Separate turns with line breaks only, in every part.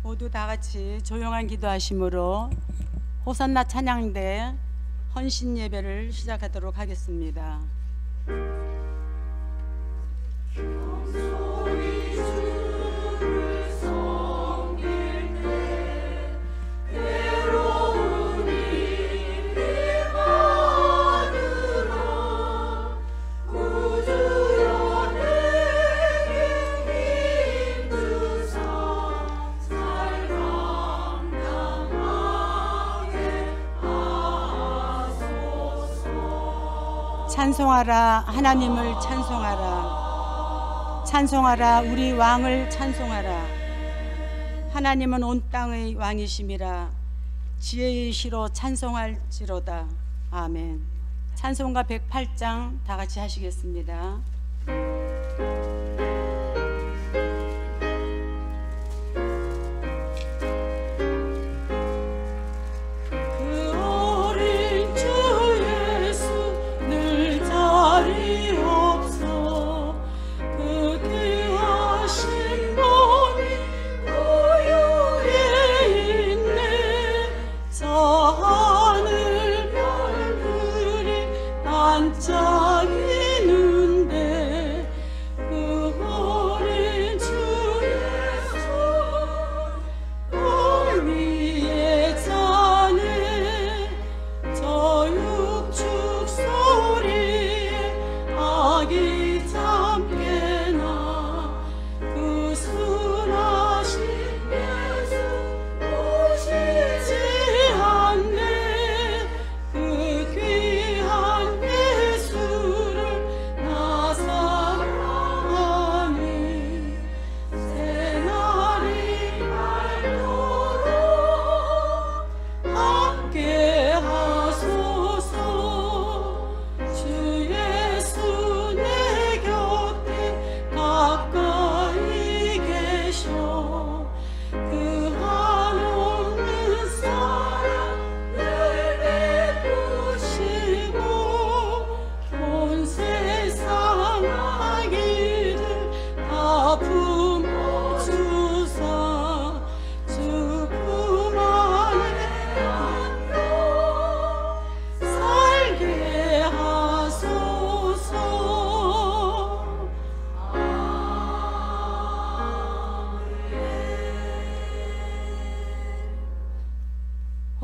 모두 다 같이 조용한 기도하심으로 호산나 찬양대 헌신 예배를 시작하도록 하겠습니다. 찬송하라 하나님을 찬송하라. 찬송하라 우리 왕을 찬송하라. 하나님은 온 땅의 왕이심이라. 지혜의 시로 찬송할지로다. 아멘. 찬송가 108장 다 같이 하시겠습니다.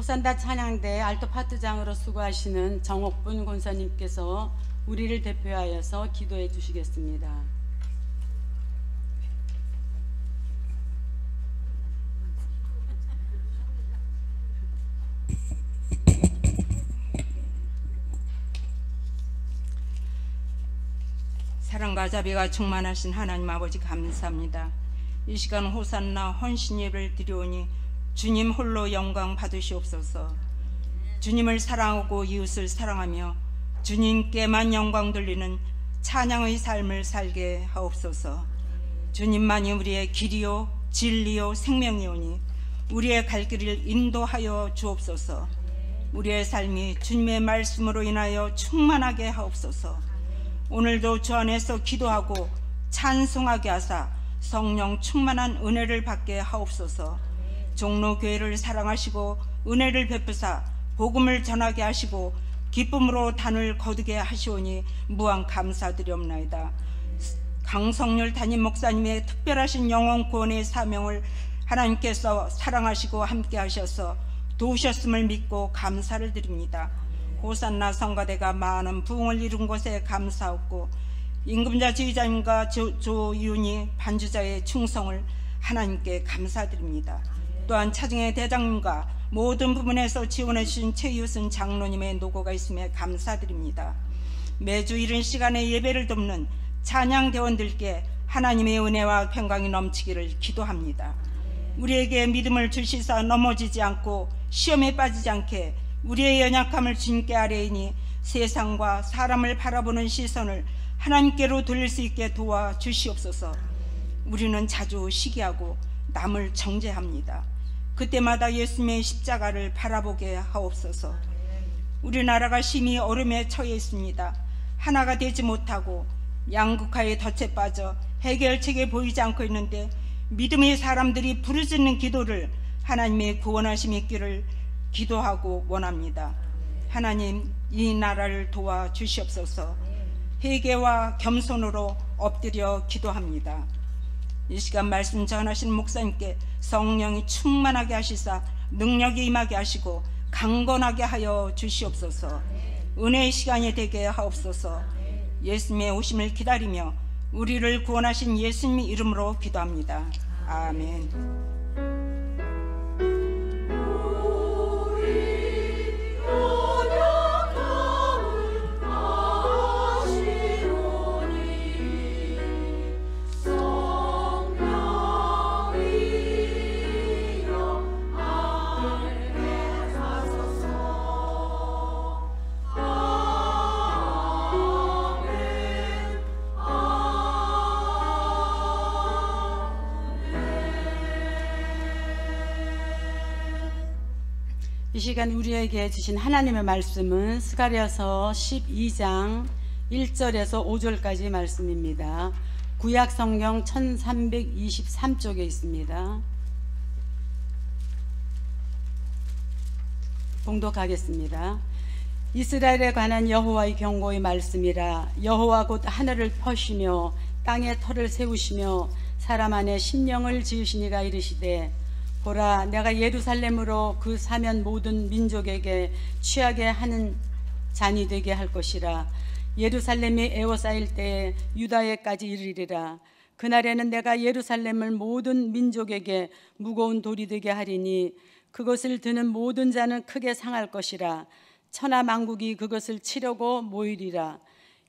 호산나 찬양대 알토 파트장으로 수고하시는 정옥분 권사님께서 우리를 대표하여서 기도해 주시겠습니다.
사랑과 자비가 충만하신 하나님 아버지 감사합니다. 이 시간 호산나 헌신 예배를 드려오니 주님 홀로 영광 받으시옵소서. 주님을 사랑하고 이웃을 사랑하며 주님께만 영광 돌리는 찬양의 삶을 살게 하옵소서. 주님만이 우리의 길이요 진리요 생명이오니 우리의 갈 길을 인도하여 주옵소서. 우리의 삶이 주님의 말씀으로 인하여 충만하게 하옵소서. 오늘도 주 안에서 기도하고 찬송하게 하사 성령 충만한 은혜를 받게 하옵소서. 종로교회를 사랑하시고 은혜를 베푸사 복음을 전하게 하시고 기쁨으로 단을 거두게 하시오니 무한 감사드리옵나이다. 강성률 담임 목사님의 특별하신 영혼 구원의 사명을 하나님께서 사랑하시고 함께 하셔서 도우셨음을 믿고 감사를 드립니다. 호산나 성가대가 많은 부흥을 이룬 것에 감사하고 임금자 지휘자님과 조윤희 반주자의 충성을 하나님께 감사드립니다. 또한 차증의 대장님과 모든 부분에서 지원해 주신 최유순 장로님의 노고가 있음에 감사드립니다. 매주 이른 시간에 예배를 돕는 찬양대원들께 하나님의 은혜와 평강이 넘치기를 기도합니다. 우리에게 믿음을 주시사 넘어지지 않고 시험에 빠지지 않게 우리의 연약함을 주님께 아뢰이니 세상과 사람을 바라보는 시선을 하나님께로 돌릴 수 있게 도와주시옵소서. 우리는 자주 시기하고 남을 정죄합니다. 그때마다 예수님의 십자가를 바라보게 하옵소서. 우리나라가 심히 어려움에 처해 있습니다. 하나가 되지 못하고 양극화에 덫에 빠져 해결책이 보이지 않고 있는데 믿음의 사람들이 부르짖는 기도를 하나님의 구원하심이 있기를 기도하고 원합니다. 하나님, 이 나라를 도와 주시옵소서. 회개와 겸손으로 엎드려 기도합니다. 이 시간 말씀 전하신 목사님께 성령이 충만하게 하시사 능력이 임하게 하시고 강건하게 하여 주시옵소서. 은혜의 시간이 되게 하옵소서. 예수님의 오심을 기다리며 우리를 구원하신 예수님의 이름으로 기도합니다. 아멘.
이 시간 우리에게 주신 하나님의 말씀은 스가랴서 12장 1절에서 5절까지 말씀입니다. 구약 성경 1323쪽에 있습니다. 봉독하겠습니다. 이스라엘에 관한 여호와의 경고의 말씀이라. 여호와 곧 하늘을 펴시며 땅에 터를 세우시며 사람 안에 심령을 지으시니가 이르시되, 보라, 내가 예루살렘으로 그 사면 모든 민족에게 취하게 하는 잔이 되게 할 것이라. 예루살렘이 에워싸일 때에 유다에까지 이르리라. 그날에는 내가 예루살렘을 모든 민족에게 무거운 돌이 되게 하리니 그것을 드는 모든 자는 크게 상할 것이라. 천하 만국이 그것을 치려고 모이리라.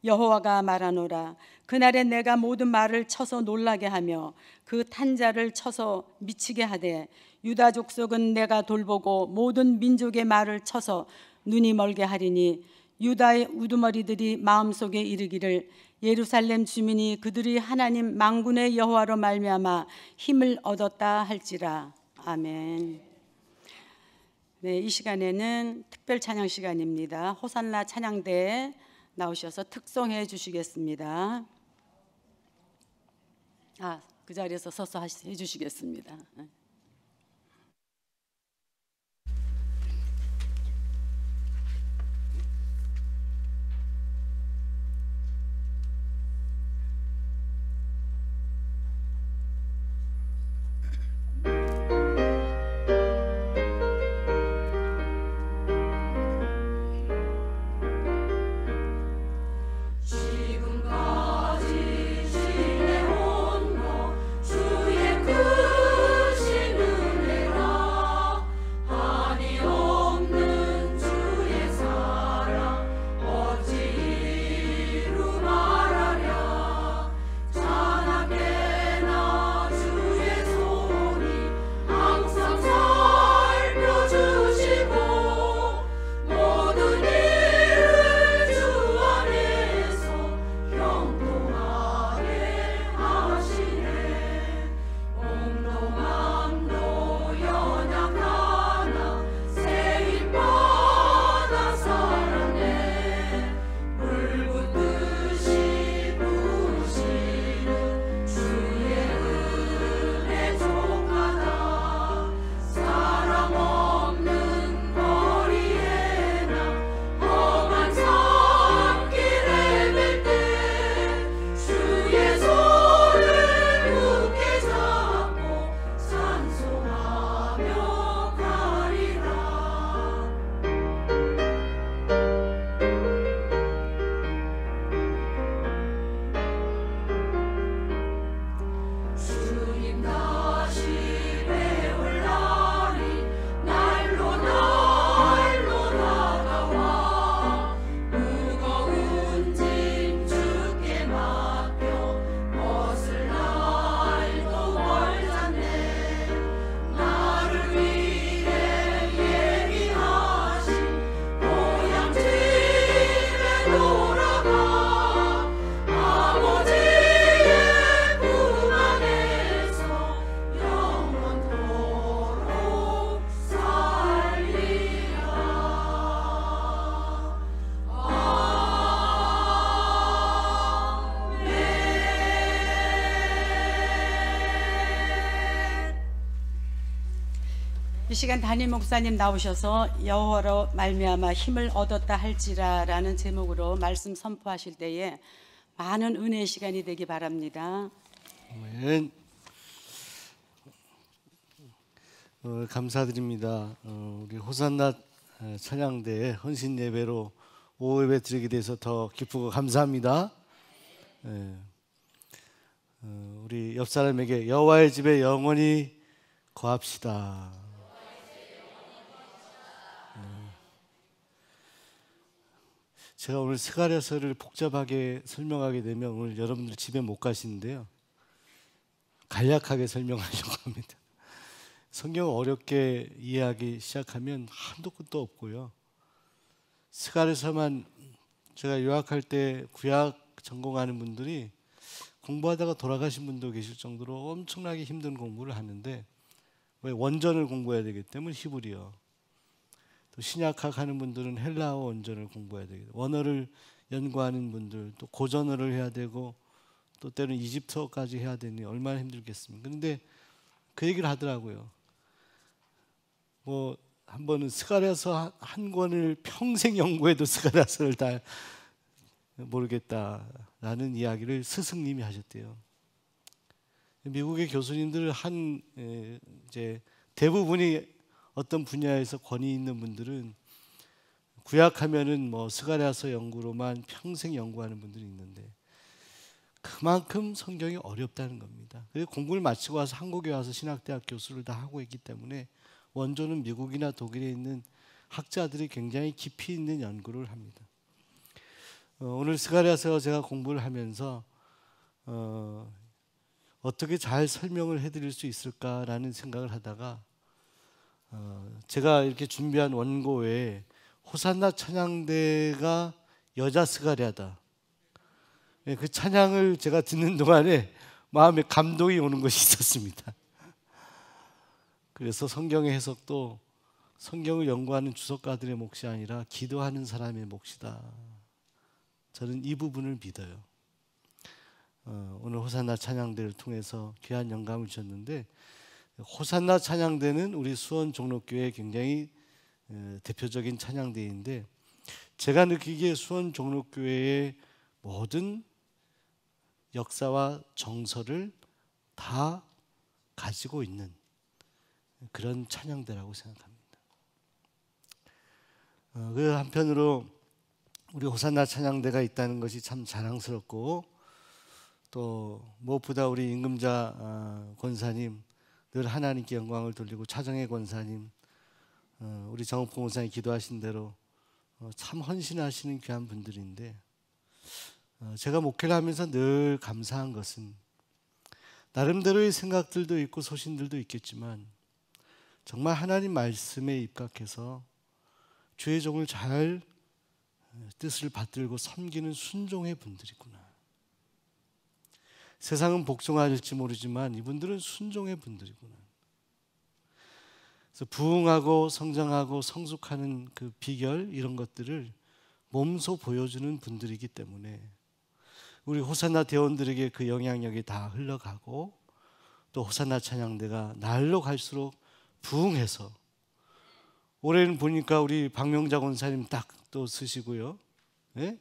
여호와가 말하노라. 그날에 내가 모든 말을 쳐서 놀라게 하며 그 탄자를 쳐서 미치게 하되, 유다 족속은 내가 돌보고 모든 민족의 말을 쳐서 눈이 멀게 하리니 유다의 우두머리들이 마음속에 이르기를, 예루살렘 주민이 그들이 하나님 만군의 여호와로 말미암아 힘을 얻었다 할지라. 아멘. 네, 이 시간에는 특별 찬양 시간입니다. 호산나 찬양대에 나오셔서 특송해 주시겠습니다. 그 자리에서 서서 해 주시겠습니다.
지금까지 지내온 너 주의 크신
이 시간 담임 목사님 나오셔서 여호와로 말미암아 힘을 얻었다 할지라라는 제목으로 말씀 선포하실 때에 많은 은혜의 시간이 되기 바랍니다.
아멘. 감사드립니다. 우리 호산나 찬양대에 헌신 예배로 오후 예배 드리게 돼서 더 기쁘고 감사합니다. 우리 옆 사람에게 여호와의 집에 영원히 거합시다. 제가 오늘 스가랴서를 복잡하게 설명하게 되면 오늘 여러분들 집에 못 가시는데요. 간략하게 설명하려고 합니다. 성경을 어렵게 이해하기 시작하면 한도 끝도 없고요. 스가랴서만 제가 유학할 때 구약 전공하는 분들이 공부하다가 돌아가신 분도 계실 정도로 엄청나게 힘든 공부를 하는데, 왜 원전을 공부해야 되기 때문에 히브리어, 또 신약학 하는 분들은 헬라어 원전을 공부해야 되고, 원어를 연구하는 분들 또 고전어를 해야 되고 또 때로는 이집트어까지 해야 되니 얼마나 힘들겠습니까? 그런데 그 얘기를 하더라고요. 뭐 한 번은 스가랴서 한 권을 평생 연구해도 스가랴서를 다 모르겠다라는 이야기를 스승님이 하셨대요. 미국의 교수님들 이제 대부분이 어떤 분야에서 권위 있는 분들은 구약하면은 뭐 스가랴서 연구로만 평생 연구하는 분들이 있는데, 그만큼 성경이 어렵다는 겁니다. 그래서 공부를 마치고 와서 한국에 와서 신학대학 교수를 다 하고 있기 때문에 원조는 미국이나 독일에 있는 학자들이 굉장히 깊이 있는 연구를 합니다. 오늘 스가랴서 제가 공부를 하면서 어떻게 잘 설명을 해드릴 수 있을까라는 생각을 하다가 제가 이렇게 준비한 원고에 호산나 찬양대가 여자 스가랴다, 그 찬양을 제가 듣는 동안에 마음에 감동이 오는 것이 있었습니다. 그래서 성경의 해석도 성경을 연구하는 주석가들의 몫이 아니라 기도하는 사람의 몫이다. 저는 이 부분을 믿어요. 오늘 호산나 찬양대를 통해서 귀한 영감을 주셨는데, 호산나 찬양대는 우리 수원 종로교회의 굉장히 대표적인 찬양대인데, 제가 느끼기에 수원 종로교회의 모든 역사와 정서를 다 가지고 있는 그런 찬양대라고 생각합니다. 그 한편으로 우리 호산나 찬양대가 있다는 것이 참 자랑스럽고, 또 무엇보다 우리 임금자 권사님 늘 하나님께 영광을 돌리고, 차정혜 권사님, 우리 정옥봉 권사님 기도하신 대로 참 헌신하시는 귀한 분들인데, 제가 목회를 하면서 늘 감사한 것은 나름대로의 생각들도 있고 소신들도 있겠지만 정말 하나님 말씀에 입각해서 주의 종을 잘 뜻을 받들고 섬기는 순종의 분들이구나. 세상은 복종할지 모르지만 이분들은 순종의 분들이구나. 그래서 부흥하고 성장하고 성숙하는 그 비결, 이런 것들을 몸소 보여주는 분들이기 때문에 우리 호산나 대원들에게 그 영향력이 다 흘러가고, 또 호산나 찬양대가 날로 갈수록 부흥해서, 올해는 보니까 우리 박명자 권사님 딱 또 쓰시고요, 예?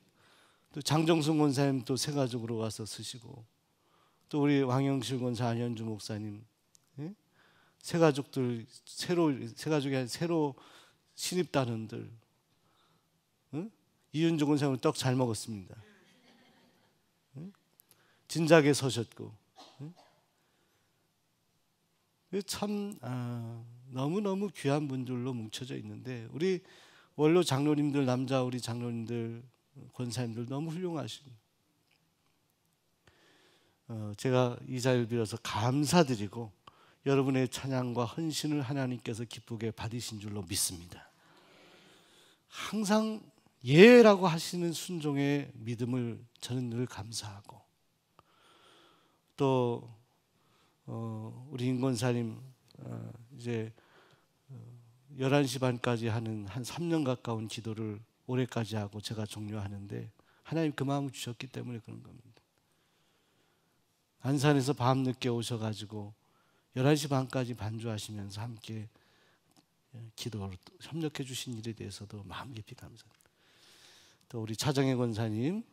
또 장정순 권사님 또 새 가족으로 와서 쓰시고, 또 우리 왕영실 권사, 안현주 목사님, 예? 새 가족들 새 가족이 새로 신입단원들, 예? 이윤주 권사님 떡 잘 먹었습니다. 예? 진작에 서셨고, 예? 참 너무너무 귀한 분들로 뭉쳐져 있는데, 우리 원로 장로님들, 남자 우리 장로님들, 권사님들 너무 훌륭하십니다. 제가 이 자리를 빌어서 감사드리고 여러분의 찬양과 헌신을 하나님께서 기쁘게 받으신 줄로 믿습니다. 항상 예라고 하시는 순종의 믿음을 저는 늘 감사하고, 또 우리 임권사님 이제 11시 반까지 하는 한 3년 가까운 기도를 올해까지 하고 제가 종료하는데, 하나님 그 마음을 주셨기 때문에 그런 겁니다. 안산에서 밤늦게 오셔가지고 11시 반까지 반주하시면서 함께 기도로 협력해 주신 일에 대해서도 마음 깊이 감사합니다. 또 우리 차정혜 권사님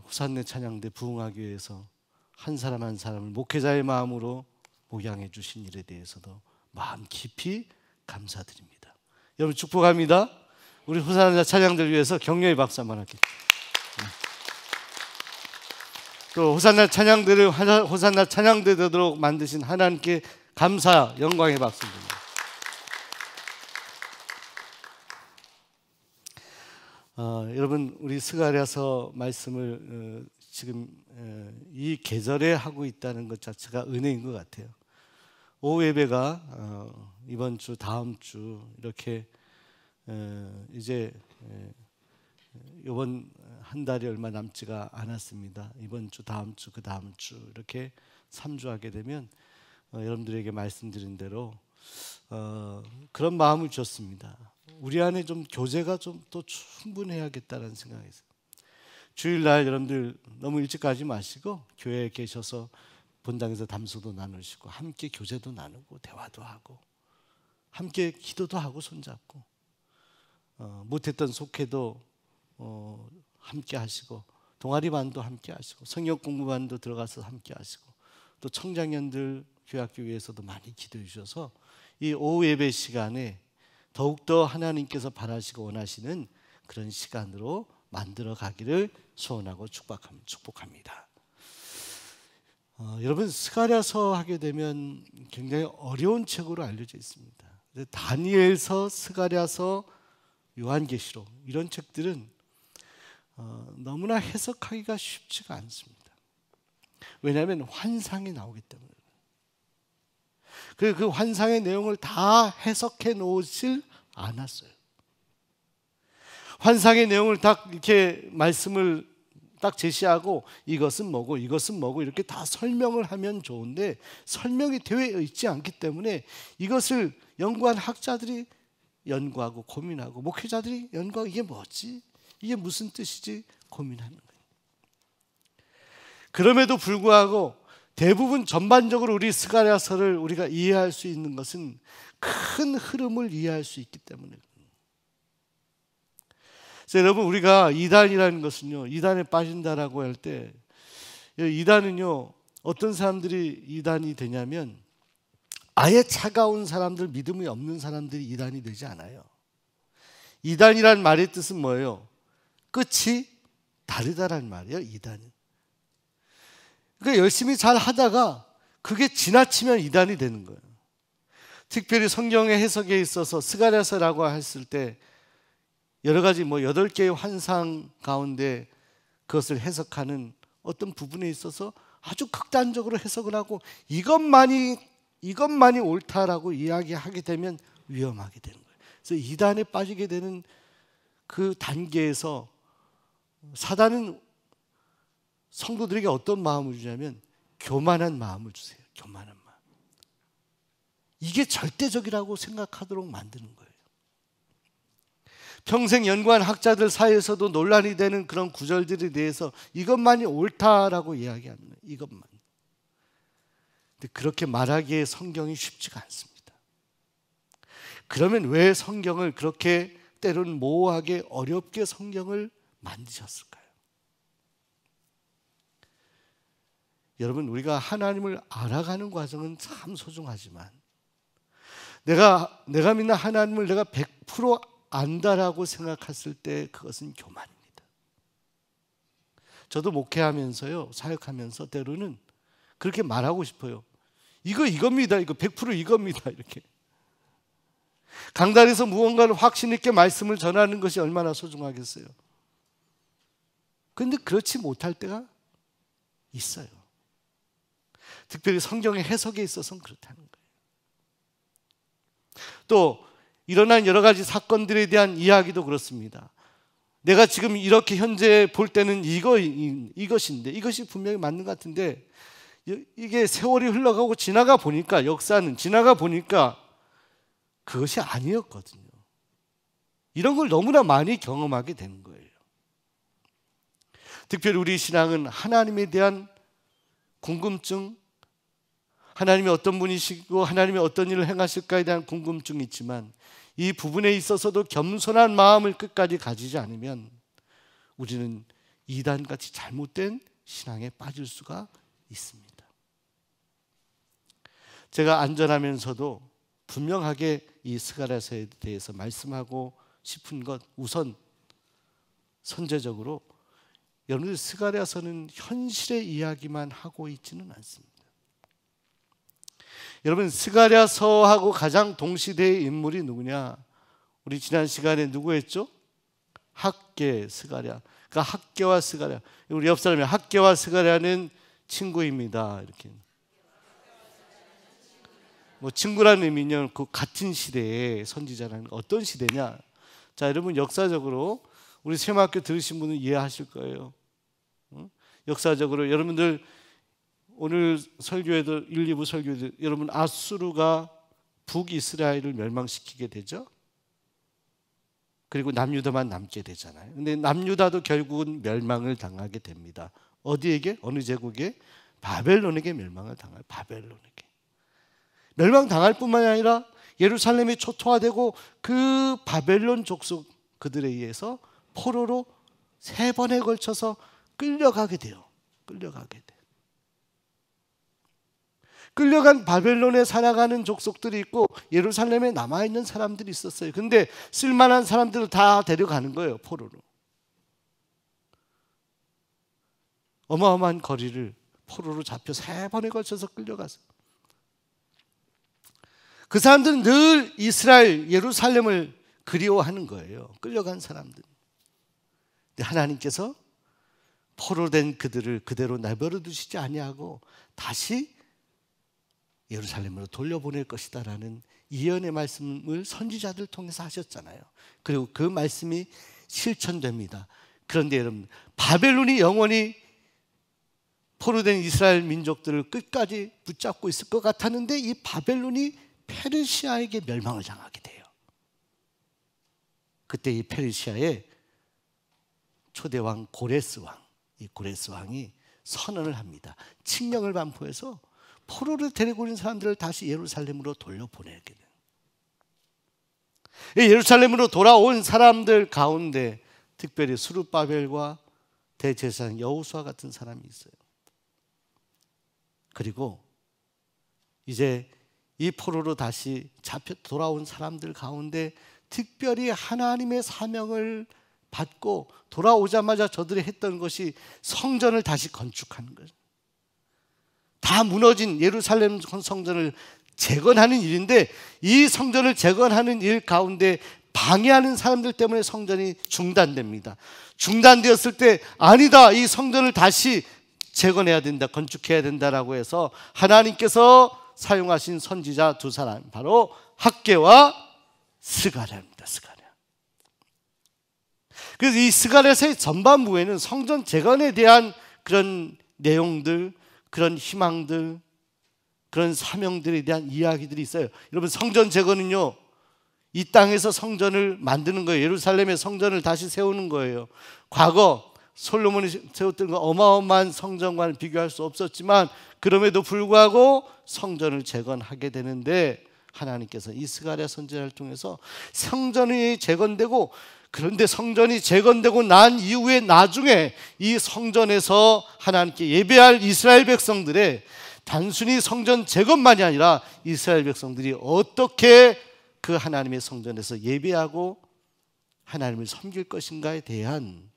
호산네 찬양대 부흥하기 위해서 한 사람 한 사람을 목회자의 마음으로 목양해 주신 일에 대해서도 마음 깊이 감사드립니다. 여러분 축복합니다. 우리 호산네 찬양들 위해서 격려의 박수 한번 할게요. 또 호산나 찬양들을 호산나 찬양대 되도록 만드신 하나님께 감사 영광의 박수 드립니다. 여러분 우리 스가랴서 말씀을 지금 이 계절에 하고 있다는 것 자체가 은혜인 것 같아요. 오후 예배가 이번 주 다음 주 이렇게 이제 이번 한 달이 얼마 남지가 않았습니다. 이번 주 다음 주 그 다음 주 이렇게 3주 하게 되면 여러분들에게 말씀드린 대로 그런 마음을 주셨습니다. 우리 안에 좀 교제가 좀 더 충분해야겠다는 생각이 있어요. 주일날 여러분들 너무 일찍 가지 마시고 교회에 계셔서 본당에서 담소도 나누시고 함께 교제도 나누고 대화도 하고 함께 기도도 하고 손잡고 못했던 속회도 함께 하시고 동아리반도 함께 하시고 성역 공부반도 들어가서 함께 하시고 또 청장년들 교회학교 위해서도 많이 기도해 주셔서 이 오후 예배 시간에 더욱더 하나님께서 바라시고 원하시는 그런 시간으로 만들어 가기를 소원하고 축복합니다. 여러분 스가랴서 하게 되면 굉장히 어려운 책으로 알려져 있습니다. 다니엘서, 스가랴서, 요한계시록 이런 책들은 너무나 해석하기가 쉽지가 않습니다. 왜냐하면 환상이 나오기 때문에. 그 환상의 내용을 다 해석해 놓으질 않았어요. 환상의 내용을 딱 이렇게 말씀을 딱 제시하고 이것은 뭐고 이것은 뭐고 이렇게 다 설명을 하면 좋은데 설명이 되어 있지 않기 때문에 이것을 연구한 학자들이 연구하고 고민하고 목회자들이 연구하고 이게 뭐지? 이게 무슨 뜻이지? 고민하는 거예요. 그럼에도 불구하고 대부분 전반적으로 우리 스가랴서를 우리가 이해할 수 있는 것은 큰 흐름을 이해할 수 있기 때문에. 그래서 여러분 우리가 이단이라는 것은요, 이단에 빠진다라고 할 때 이단은요 어떤 사람들이 이단이 되냐면 아예 차가운 사람들, 믿음이 없는 사람들이 이단이 되지 않아요. 이단이란 말의 뜻은 뭐예요? 끝이 다르다라는 말이에요. 이단은. 그러니까 열심히 잘 하다가 그게 지나치면 이단이 되는 거예요. 특별히 성경의 해석에 있어서 스가랴서라고 했을 때 여러 가지 8개의 환상 가운데 그것을 해석하는 어떤 부분에 있어서 아주 극단적으로 해석을 하고 이것만이 옳다라고 이야기하게 되면 위험하게 되는 거예요. 그래서 이단에 빠지게 되는 그 단계에서 사단은 성도들에게 어떤 마음을 주냐면 교만한 마음을 주세요. 교만한 마음. 이게 절대적이라고 생각하도록 만드는 거예요. 평생 연구한 학자들 사이에서도 논란이 되는 그런 구절들에 대해서 이것만이 옳다라고 이야기하는 거예요. 이것만. 근데 그렇게 말하기에 성경이 쉽지가 않습니다. 그러면 왜 성경을 그렇게 때로는 모호하게 어렵게 성경을 만드셨을까요? 여러분 우리가 하나님을 알아가는 과정은 참 소중하지만 내가 믿는 하나님을 내가 100% 안다라고 생각했을 때 그것은 교만입니다. 저도 목회하면서요, 사역하면서 때로는 그렇게 말하고 싶어요. 이겁니다. 이거 100% 이겁니다. 이렇게. 강단에서 무언가를 확신 있게 말씀을 전하는 것이 얼마나 소중하겠어요. 그런데 그렇지 못할 때가 있어요. 특별히 성경의 해석에 있어서는 그렇다는 거예요. 또 일어난 여러 가지 사건들에 대한 이야기도 그렇습니다. 내가 지금 이렇게 현재 볼 때는 이것인데 이것이 분명히 맞는 것 같은데 이게 세월이 흘러가고 지나가 보니까 역사는 지나가 보니까 그것이 아니었거든요. 이런 걸 너무나 많이 경험하게 된 거예요. 특별히 우리 신앙은 하나님에 대한 궁금증, 하나님이 어떤 분이시고 하나님이 어떤 일을 행하실까에 대한 궁금증이 있지만 이 부분에 있어서도 겸손한 마음을 끝까지 가지지 않으면 우리는 이단같이 잘못된 신앙에 빠질 수가 있습니다. 제가 안전하면서도 분명하게 이 스가랴서에 대해서 말씀하고 싶은 것, 우선 선제적으로 여러분들 스가랴서는 현실의 이야기만 하고 있지는 않습니다. 여러분, 스가랴서하고 가장 동시대의 인물이 누구냐? 우리 지난 시간에 누구 했죠? 학계, 스가랴. 그러니까 학계와 스가랴. 우리 옆 사람이 학계와 스가랴는 친구입니다. 이렇게. 뭐 친구라는 의미는 그 같은 시대의 선지자라는 어떤 시대냐? 자, 여러분 역사적으로 우리 세마학교 들으신 분은 이해하실 거예요. 역사적으로 여러분들 오늘 설교에도 1, 2부 설교에도 여러분 아수르가 북이스라엘을 멸망시키게 되죠. 그리고 남유다만 남게 되잖아요. 근데 남유다도 결국은 멸망을 당하게 됩니다. 어디에게? 어느 제국에? 바벨론에게 멸망을 당해요. 바벨론에게. 멸망당할 뿐만이 아니라 예루살렘이 초토화되고 그 바벨론 족속 그들에 의해서 포로로 3번에 걸쳐서 끌려가게 돼요. 끌려가게 돼. 끌려간 바벨론에 살아가는 족속들이 있고 예루살렘에 남아있는 사람들이 있었어요. 근데 쓸만한 사람들을 다 데려가는 거예요. 포로로. 어마어마한 거리를 포로로 잡혀 3번에 걸쳐서 끌려가서 그 사람들은 늘 이스라엘 예루살렘을 그리워하는 거예요. 끌려간 사람들. 근데 하나님께서 포로된 그들을 그대로 내버려 두시지 아니하고 다시 예루살렘으로 돌려보낼 것이다 라는 예언의 말씀을 선지자들 통해서 하셨잖아요. 그리고 그 말씀이 실천됩니다. 그런데 여러분, 바벨론이 영원히 포로된 이스라엘 민족들을 끝까지 붙잡고 있을 것 같았는데 이 바벨론이 페르시아에게 멸망을 당하게 돼요. 그때 이 페르시아의 초대왕 고레스 왕, 이 고레스 왕이 선언을 합니다. 칙령을 반포해서 포로를 데리고 있는 사람들을 다시 예루살렘으로 돌려보내게 돼요. 예루살렘으로 돌아온 사람들 가운데 특별히 스룹바벨과 대제사장 여호수아 같은 사람이 있어요. 그리고 이제 이 포로로 다시 잡혀 돌아온 사람들 가운데 특별히 하나님의 사명을 받고 돌아오자마자 저들이 했던 것이 성전을 다시 건축하는 거예요. 다 무너진 예루살렘 성전을 재건하는 일인데 이 성전을 재건하는 일 가운데 방해하는 사람들 때문에 성전이 중단됩니다. 중단되었을 때 아니다, 이 성전을 다시 재건해야 된다, 건축해야 된다라고 해서 하나님께서 사용하신 선지자 2사람, 바로 학계와 스가랴입니다. 스가랴. 그래서 이 스가랴서의 전반부에는 성전 재건에 대한 그런 내용들, 그런 희망들, 그런 사명들에 대한 이야기들이 있어요. 여러분, 성전 재건은요, 이 땅에서 성전을 만드는 거예요. 예루살렘의 성전을 다시 세우는 거예요. 과거 솔로몬이 세웠던 거 어마어마한 성전과는 비교할 수 없었지만 그럼에도 불구하고 성전을 재건하게 되는데 하나님께서 이 스가랴 선지자를 통해서 성전이 재건되고, 그런데 성전이 재건되고 난 이후에 나중에 이 성전에서 하나님께 예배할 이스라엘 백성들의 단순히 성전 재건만이 아니라 이스라엘 백성들이 어떻게 그 하나님의 성전에서 예배하고 하나님을 섬길 것인가에 대한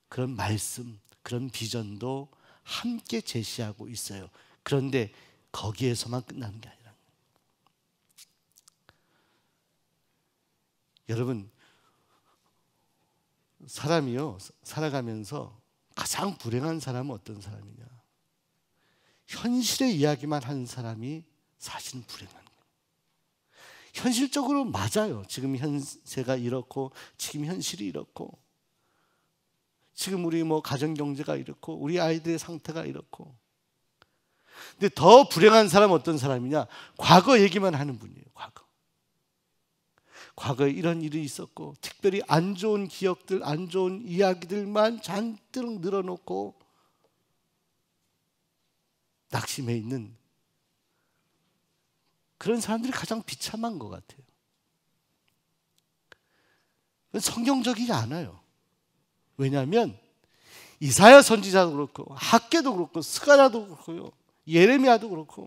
그런 말씀, 그런 비전도 함께 제시하고 있어요. 그런데 거기에서만 끝나는 게 아니라, 여러분, 사람이요, 살아가면서 가장 불행한 사람은 어떤 사람이냐? 현실의 이야기만 하는 사람이 사실은 불행한 거예요. 현실적으로 맞아요. 지금 현세가 이렇고, 지금 현실이 이렇고, 지금 우리 뭐 가정 경제가 이렇고, 우리 아이들의 상태가 이렇고. 근데 더 불행한 사람은 어떤 사람이냐? 과거 얘기만 하는 분이에요. 과거에 이런 일이 있었고, 특별히 안 좋은 기억들, 안 좋은 이야기들만 잔뜩 늘어놓고 낙심해 있는 그런 사람들이 가장 비참한 것 같아요. 성경적이지 않아요. 왜냐하면 이사야 선지자도 그렇고 학개도 그렇고 스가랴도 그렇고요, 예레미야도 그렇고,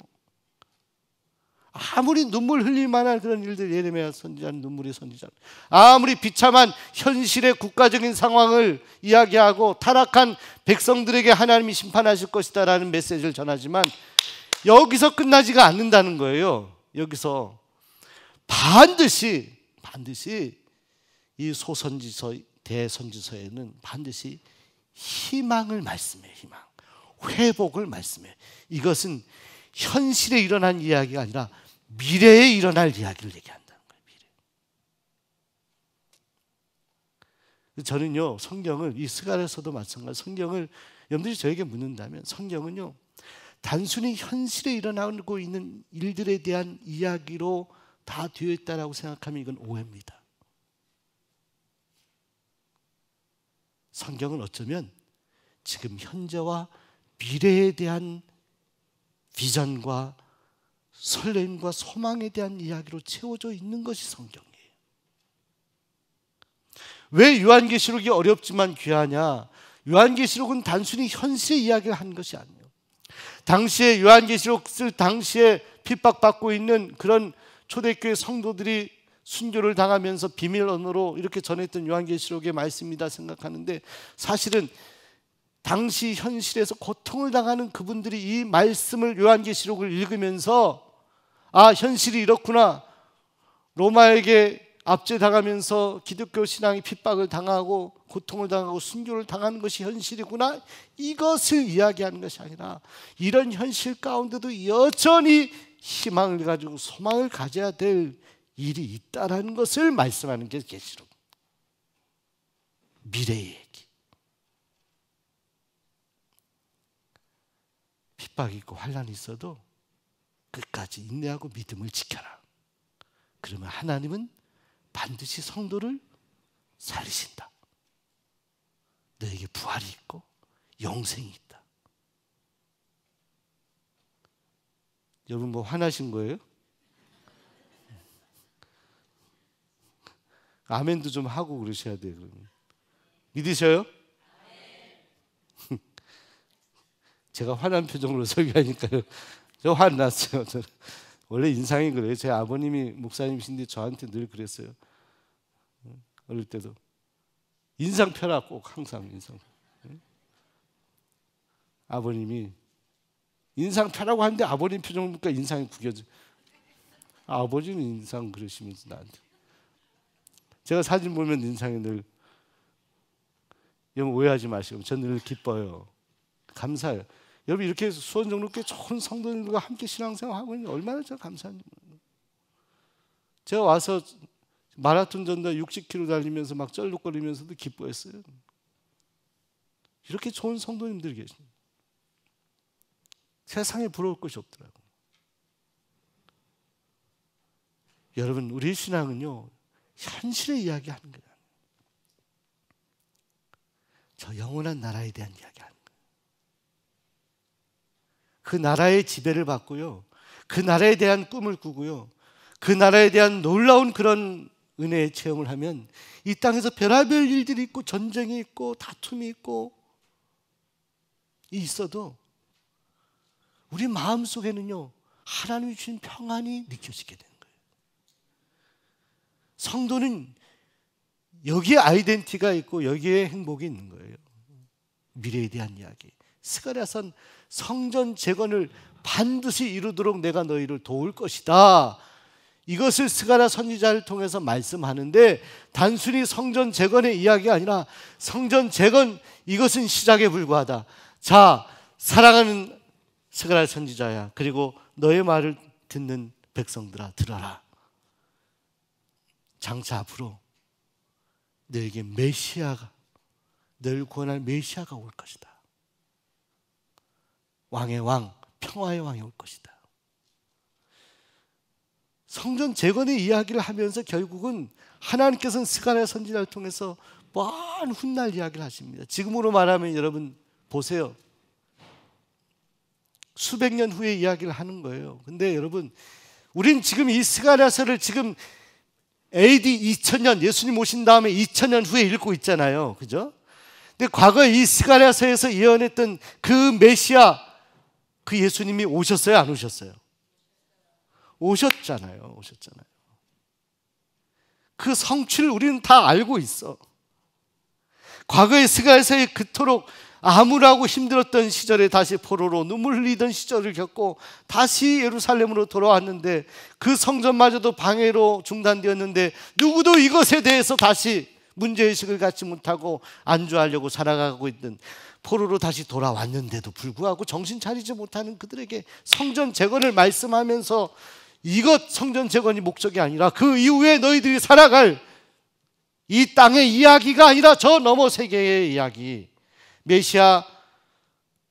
아무리 눈물 흘릴 만한 그런 일들, 예레미야 선지자는 눈물의 선지자, 아무리 비참한 현실의 국가적인 상황을 이야기하고 타락한 백성들에게 하나님이 심판하실 것이다 라는 메시지를 전하지만 여기서 끝나지가 않는다는 거예요. 여기서 반드시 이 소선지서, 대선지서에는 반드시 희망을 말씀해요. 희망, 회복을 말씀해요. 이것은 현실에 일어난 이야기가 아니라 미래에 일어날 이야기를 얘기한다는 거예요. 미래. 저는요, 성경을, 이 스가랴서도 마찬가지, 성경을 여러분들이 저에게 묻는다면 성경은요, 단순히 현실에 일어나고 있는 일들에 대한 이야기로 다 되어 있다라고 생각하면 이건 오해입니다. 성경은 어쩌면 지금 현재와 미래에 대한 비전과 설렘과 소망에 대한 이야기로 채워져 있는 것이 성경이에요. 왜 요한계시록이 어렵지만 귀하냐? 요한계시록은 단순히 현실의 이야기를 한 것이 아니에요. 당시에 요한계시록 쓸 당시에 핍박받고 있는 그런 초대교회 성도들이 순교를 당하면서 비밀 언어로 이렇게 전했던 요한계시록의 말씀이다 생각하는데, 사실은 당시 현실에서 고통을 당하는 그분들이 이 말씀을, 요한계시록을 읽으면서 아, 현실이 이렇구나, 로마에게 압제당하면서 기독교 신앙이 핍박을 당하고 고통을 당하고 순교를 당하는 것이 현실이구나, 이것을 이야기하는 것이 아니라 이런 현실 가운데도 여전히 희망을 가지고 소망을 가져야 될 일이 있다라는 것을 말씀하는 게 계시록. 미래의 얘기. 핍박이 있고 환란이 있어도 끝까지 인내하고 믿음을 지켜라. 그러면 하나님은 반드시 성도를 살리신다. 너에게 부활이 있고 영생이 있다. 여러분 뭐 화나신 거예요? 아멘도 좀 하고 그러셔야 돼요. 그러면. 믿으셔요? 제가 화난 표정으로 설교하니까요, 저 화났어요. 저 원래 인상이 그래요. 제 아버님이 목사님이신데 저한테 늘 그랬어요. 어릴 때도 인상 펴라, 꼭 항상 인상. 아버님이 인상 펴라고 하는데 아버님 표정을 보니까 인상이 구겨져. 아버지는 인상 그러시면서 나한테. 제가 사진 보면 인상이 늘, 여러분 오해하지 마시고 저는 늘 기뻐요. 감사해요. 여러분 이렇게 수원정로교회 좋은 성도님들과 함께 신앙생활하고 있는 얼마나 제가 감사한지 몰라요. 제가 와서 마라톤 전달 60km 달리면서 막 쩔룩거리면서도 기뻐했어요. 이렇게 좋은 성도님들이 계십니다. 세상에 부러울 것이 없더라고요. 여러분 우리 신앙은요, 현실의 이야기하는 거예요. 저 영원한 나라에 대한 이야기하는 거예요. 그 나라의 지배를 받고요, 그 나라에 대한 꿈을 꾸고요, 그 나라에 대한 놀라운 그런 은혜의 체험을 하면 이 땅에서 별의별 일들이 있고 전쟁이 있고 다툼이 있고 있어도 우리 마음속에는요, 하나님이 주신 평안이 느껴지게 되는 거예요. 성도는 여기에 아이덴티티가 있고 여기에 행복이 있는 거예요. 미래에 대한 이야기. 스가랴서는 성전 재건을 반드시 이루도록 내가 너희를 도울 것이다, 이것을 스가랴 선지자를 통해서 말씀하는데, 단순히 성전 재건의 이야기가 아니라 성전 재건, 이것은 시작에 불과하다. 자, 사랑하는 스가랴 선지자야, 그리고 너의 말을 듣는 백성들아, 들어라. 장차 앞으로 너에게 메시아가, 너를 구원할 메시아가 올 것이다. 왕의 왕, 평화의 왕이 올 것이다. 성전 재건의 이야기를 하면서 결국은 하나님께서는 스가랴 선지자를 통해서 먼 훗날 이야기를 하십니다. 지금으로 말하면 여러분 보세요. 수백 년 후의 이야기를 하는 거예요. 근데 여러분, 우린 지금 이 스가랴서를 지금 AD 2000년, 예수님 오신 다음에 2000년 후에 읽고 있잖아요. 그죠? 근데 과거에 이 스가랴서에서 예언했던 그 메시아, 그 예수님이 오셨어요? 안 오셨어요? 오셨잖아요. 그 성취를 우리는 다 알고 있어. 과거의 스가랴서에 그토록 암울하고 힘들었던 시절에 다시 포로로 눈물 흘리던 시절을 겪고 다시 예루살렘으로 돌아왔는데 그 성전마저도 방해로 중단되었는데 누구도 이것에 대해서 다시 문제의식을 갖지 못하고 안주하려고 살아가고 있던 포로로 다시 돌아왔는데도 불구하고 정신 차리지 못하는 그들에게 성전 재건을 말씀하면서 이것 성전 재건이 목적이 아니라 그 이후에 너희들이 살아갈 이 땅의 이야기가 아니라 저 너머 세계의 이야기, 메시아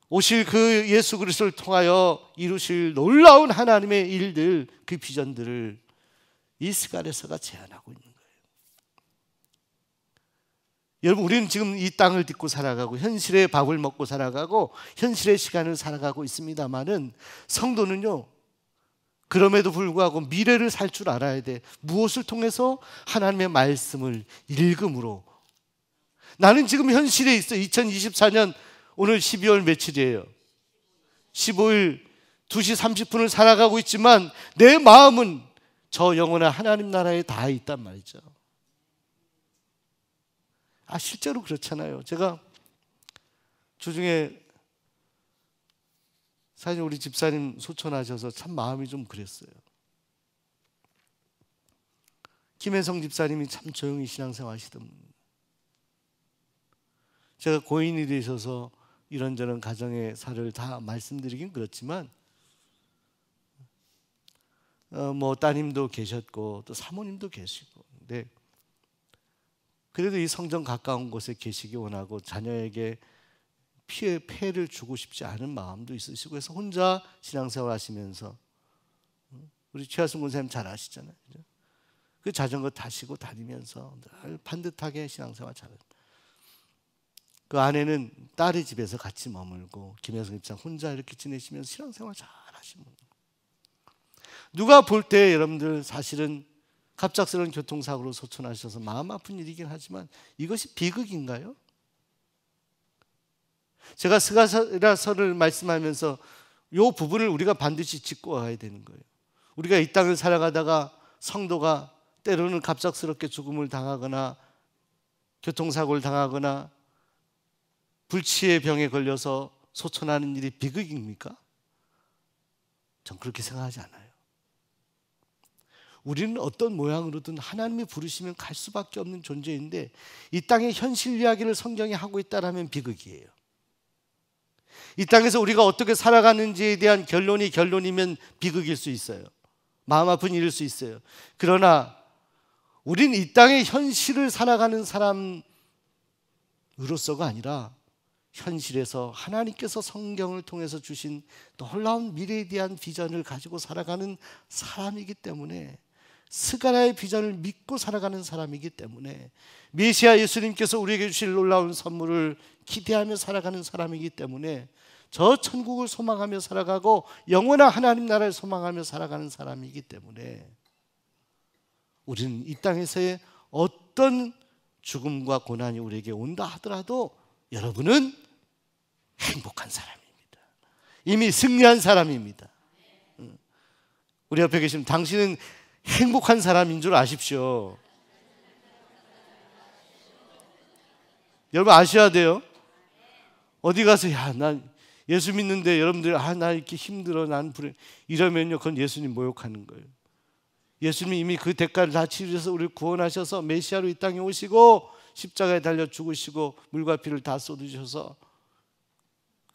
오실 그 예수 그리스도를 통하여 이루실 놀라운 하나님의 일들, 그 비전들을 이 스가랴서가 제안하고 있는 거예요. 여러분, 우리는 지금 이 땅을 딛고 살아가고 현실의 밥을 먹고 살아가고 현실의 시간을 살아가고 있습니다만은 성도는요, 그럼에도 불구하고 미래를 살 줄 알아야 돼. 무엇을 통해서? 하나님의 말씀을 읽음으로. 나는 지금 현실에 있어. 2024년 오늘 12월 며칠이에요? 15일 2시 30분을 살아가고 있지만 내 마음은 저 영원한 하나님 나라에 닿아 있단 말이죠. 실제로 그렇잖아요. 제가 주중에 사실 우리 집사님 소천하셔서 참 마음이 좀 그랬어요. 김혜성 집사님이 참 조용히 신앙생활 하시던 분. 제가 고인이 되셔서 이런저런 가정의 사를 다 말씀드리긴 그렇지만 뭐 따님도 계셨고 또 사모님도 계시고, 근데 그래도 이 성전 가까운 곳에 계시기 원하고 자녀에게 폐해를 주고 싶지 않은 마음도 있으시고 해서 혼자 신앙생활 하시면서, 우리 최하순 권사님 잘 아시잖아요. 그죠? 그 자전거 타시고 다니면서 늘 반듯하게 신앙생활 잘해요. 그 아내는 딸의 집에서 같이 머물고 김혜성 입장 혼자 이렇게 지내시면서 신앙생활 잘 하시는 거예요. 누가 볼 때 여러분들 사실은 갑작스러운 교통사고로 소천하셔서 마음 아픈 일이긴 하지만 이것이 비극인가요? 제가 스가랴서를 말씀하면서 이 부분을 우리가 반드시 짚고 와야 되는 거예요. 우리가 이 땅을 살아가다가 성도가 때로는 갑작스럽게 죽음을 당하거나 교통사고를 당하거나 불치의 병에 걸려서 소천하는 일이 비극입니까? 전 그렇게 생각하지 않아요. 우리는 어떤 모양으로든 하나님이 부르시면 갈 수밖에 없는 존재인데 이 땅의 현실 이야기를 성경이 하고 있다라면 비극이에요. 이 땅에서 우리가 어떻게 살아가는지에 대한 결론이면 비극일 수 있어요. 마음 아픈 일일 수 있어요. 그러나 우린 이 땅의 현실을 살아가는 사람으로서가 아니라 현실에서 하나님께서 성경을 통해서 주신 놀라운 미래에 대한 비전을 가지고 살아가는 사람이기 때문에, 스가랴의 비전을 믿고 살아가는 사람이기 때문에, 메시아 예수님께서 우리에게 주실 놀라운 선물을 기대하며 살아가는 사람이기 때문에 저 천국을 소망하며 살아가고 영원한 하나님 나라를 소망하며 살아가는 사람이기 때문에 우리는 이 땅에서의 어떤 죽음과 고난이 우리에게 온다 하더라도 여러분은 행복한 사람입니다. 이미 승리한 사람입니다. 우리 옆에 계신 당신은 행복한 사람인 줄 아십시오. 여러분 아셔야 돼요. 어디 가서 난 예수 믿는데 여러분들 나 이렇게 힘들어, 난 불행, 이러면요 그건 예수님 모욕하는 거예요. 예수님이 이미 그 대가를 다 치르셔서 우리를 구원하셔서 메시아로 이 땅에 오시고 십자가에 달려 죽으시고 물과 피를 다 쏟으셔서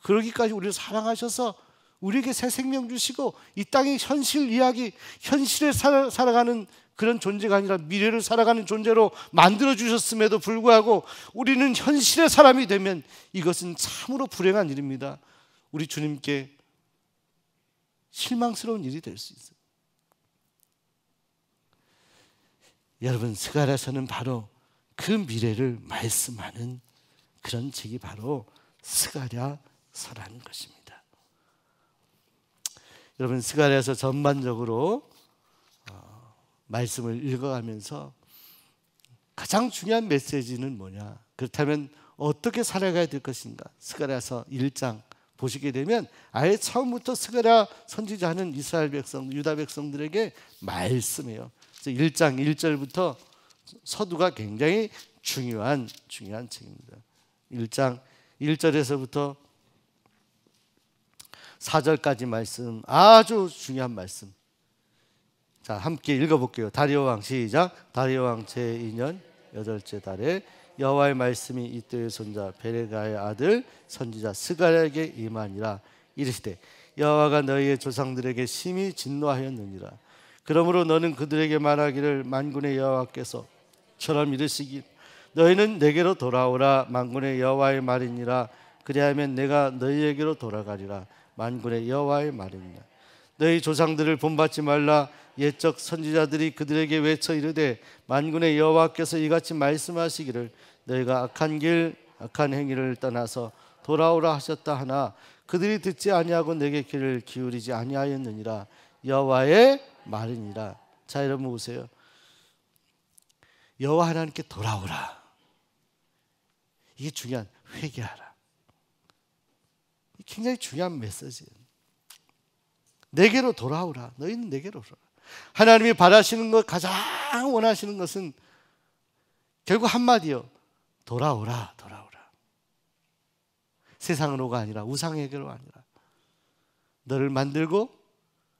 그러기까지 우리를 사랑하셔서 우리에게 새 생명 주시고 이 땅의 현실 이야기, 현실에 살아가는 그런 존재가 아니라 미래를 살아가는 존재로 만들어 주셨음에도 불구하고 우리는 현실의 사람이 되면 이것은 참으로 불행한 일입니다. 우리 주님께 실망스러운 일이 될 수 있어요. 여러분, 스가랴서는 바로 그 미래를 말씀하는 그런 책이 바로 스가랴서라는 것입니다. 여러분, 스가랴서 전반적으로 말씀을 읽어가면서 가장 중요한 메시지는 뭐냐? 그렇다면 어떻게 살아가야 될 것인가? 스가랴서 1장 보시게 되면 아예 처음부터 스가랴 선지자는 이스라엘 백성, 유다 백성들에게 말씀해요. 그래서 1장 1절부터 서두가 굉장히 중요한 책입니다. 1장 1절에서부터 4절까지 말씀, 아주 중요한 말씀. 자, 함께 읽어볼게요. 다리오 왕 시작. 다리오 왕 제2년 8째 달에 여호와의 말씀이 이때의 손자 베레가의 아들 선지자 스가랴에게 임하니라. 이르시되 여호와가 너희의 조상들에게 심히 진노하였느니라. 그러므로 너는 그들에게 말하기를 만군의 여호와께서 처럼 이르시기 너희는 내게로 돌아오라. 만군의 여호와의 말이니라. 그리하면 내가 너희에게로 돌아가리라. 만군의 여호와의 말이니라. 너희 조상들을 본받지 말라. 옛적 선지자들이 그들에게 외쳐 이르되 만군의 여호와께서 이같이 말씀하시기를 너희가 악한 길 악한 행위를 떠나서 돌아오라 하셨다 하나 그들이 듣지 아니하고 내게 귀를 기울이지 아니하였느니라. 여호와의 말이니라. 자, 여러분 보세요. 여호와 하나님께 돌아오라. 이게 중요한, 회개하라. 굉장히 중요한 메시지예요. 내게로 돌아오라. 너희는 내게로 돌아오라. 하나님이 바라시는 것, 가장 원하시는 것은 결국 한마디요. 돌아오라, 돌아오라. 세상으로가 아니라, 우상에게로 아니라, 너를 만들고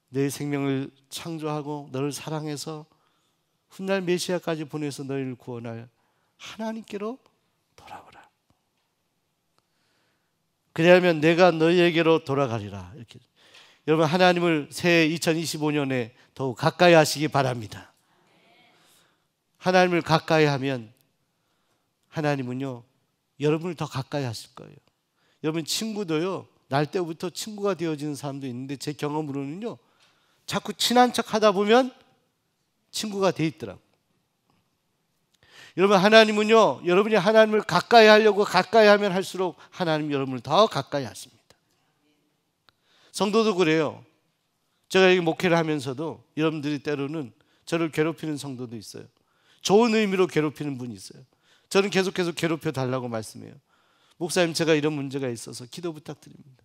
내 생명을 창조하고 너를 사랑해서 훗날 메시아까지 보내서 너희를 구원할 하나님께로 돌아오라. 그래야면 내가 너희에게로 돌아가리라. 이렇게. 여러분, 하나님을 새해 2025년에 더욱 가까이 하시기 바랍니다. 하나님을 가까이 하면 하나님은요, 여러분을 더 가까이 하실 거예요. 여러분, 친구도요, 날 때부터 친구가 되어지는 사람도 있는데 제 경험으로는요, 자꾸 친한 척 하다 보면 친구가 돼 있더라고요. 여러분, 하나님은요, 여러분이 하나님을 가까이 하려고 가까이 하면 할수록 하나님 여러분을 더 가까이 하십니다. 성도도 그래요. 제가 여기 목회를 하면서도 여러분들이 때로는 저를 괴롭히는 성도도 있어요. 좋은 의미로 괴롭히는 분이 있어요. 저는 계속해서 괴롭혀 달라고 말씀해요. 목사님, 제가 이런 문제가 있어서 기도 부탁드립니다.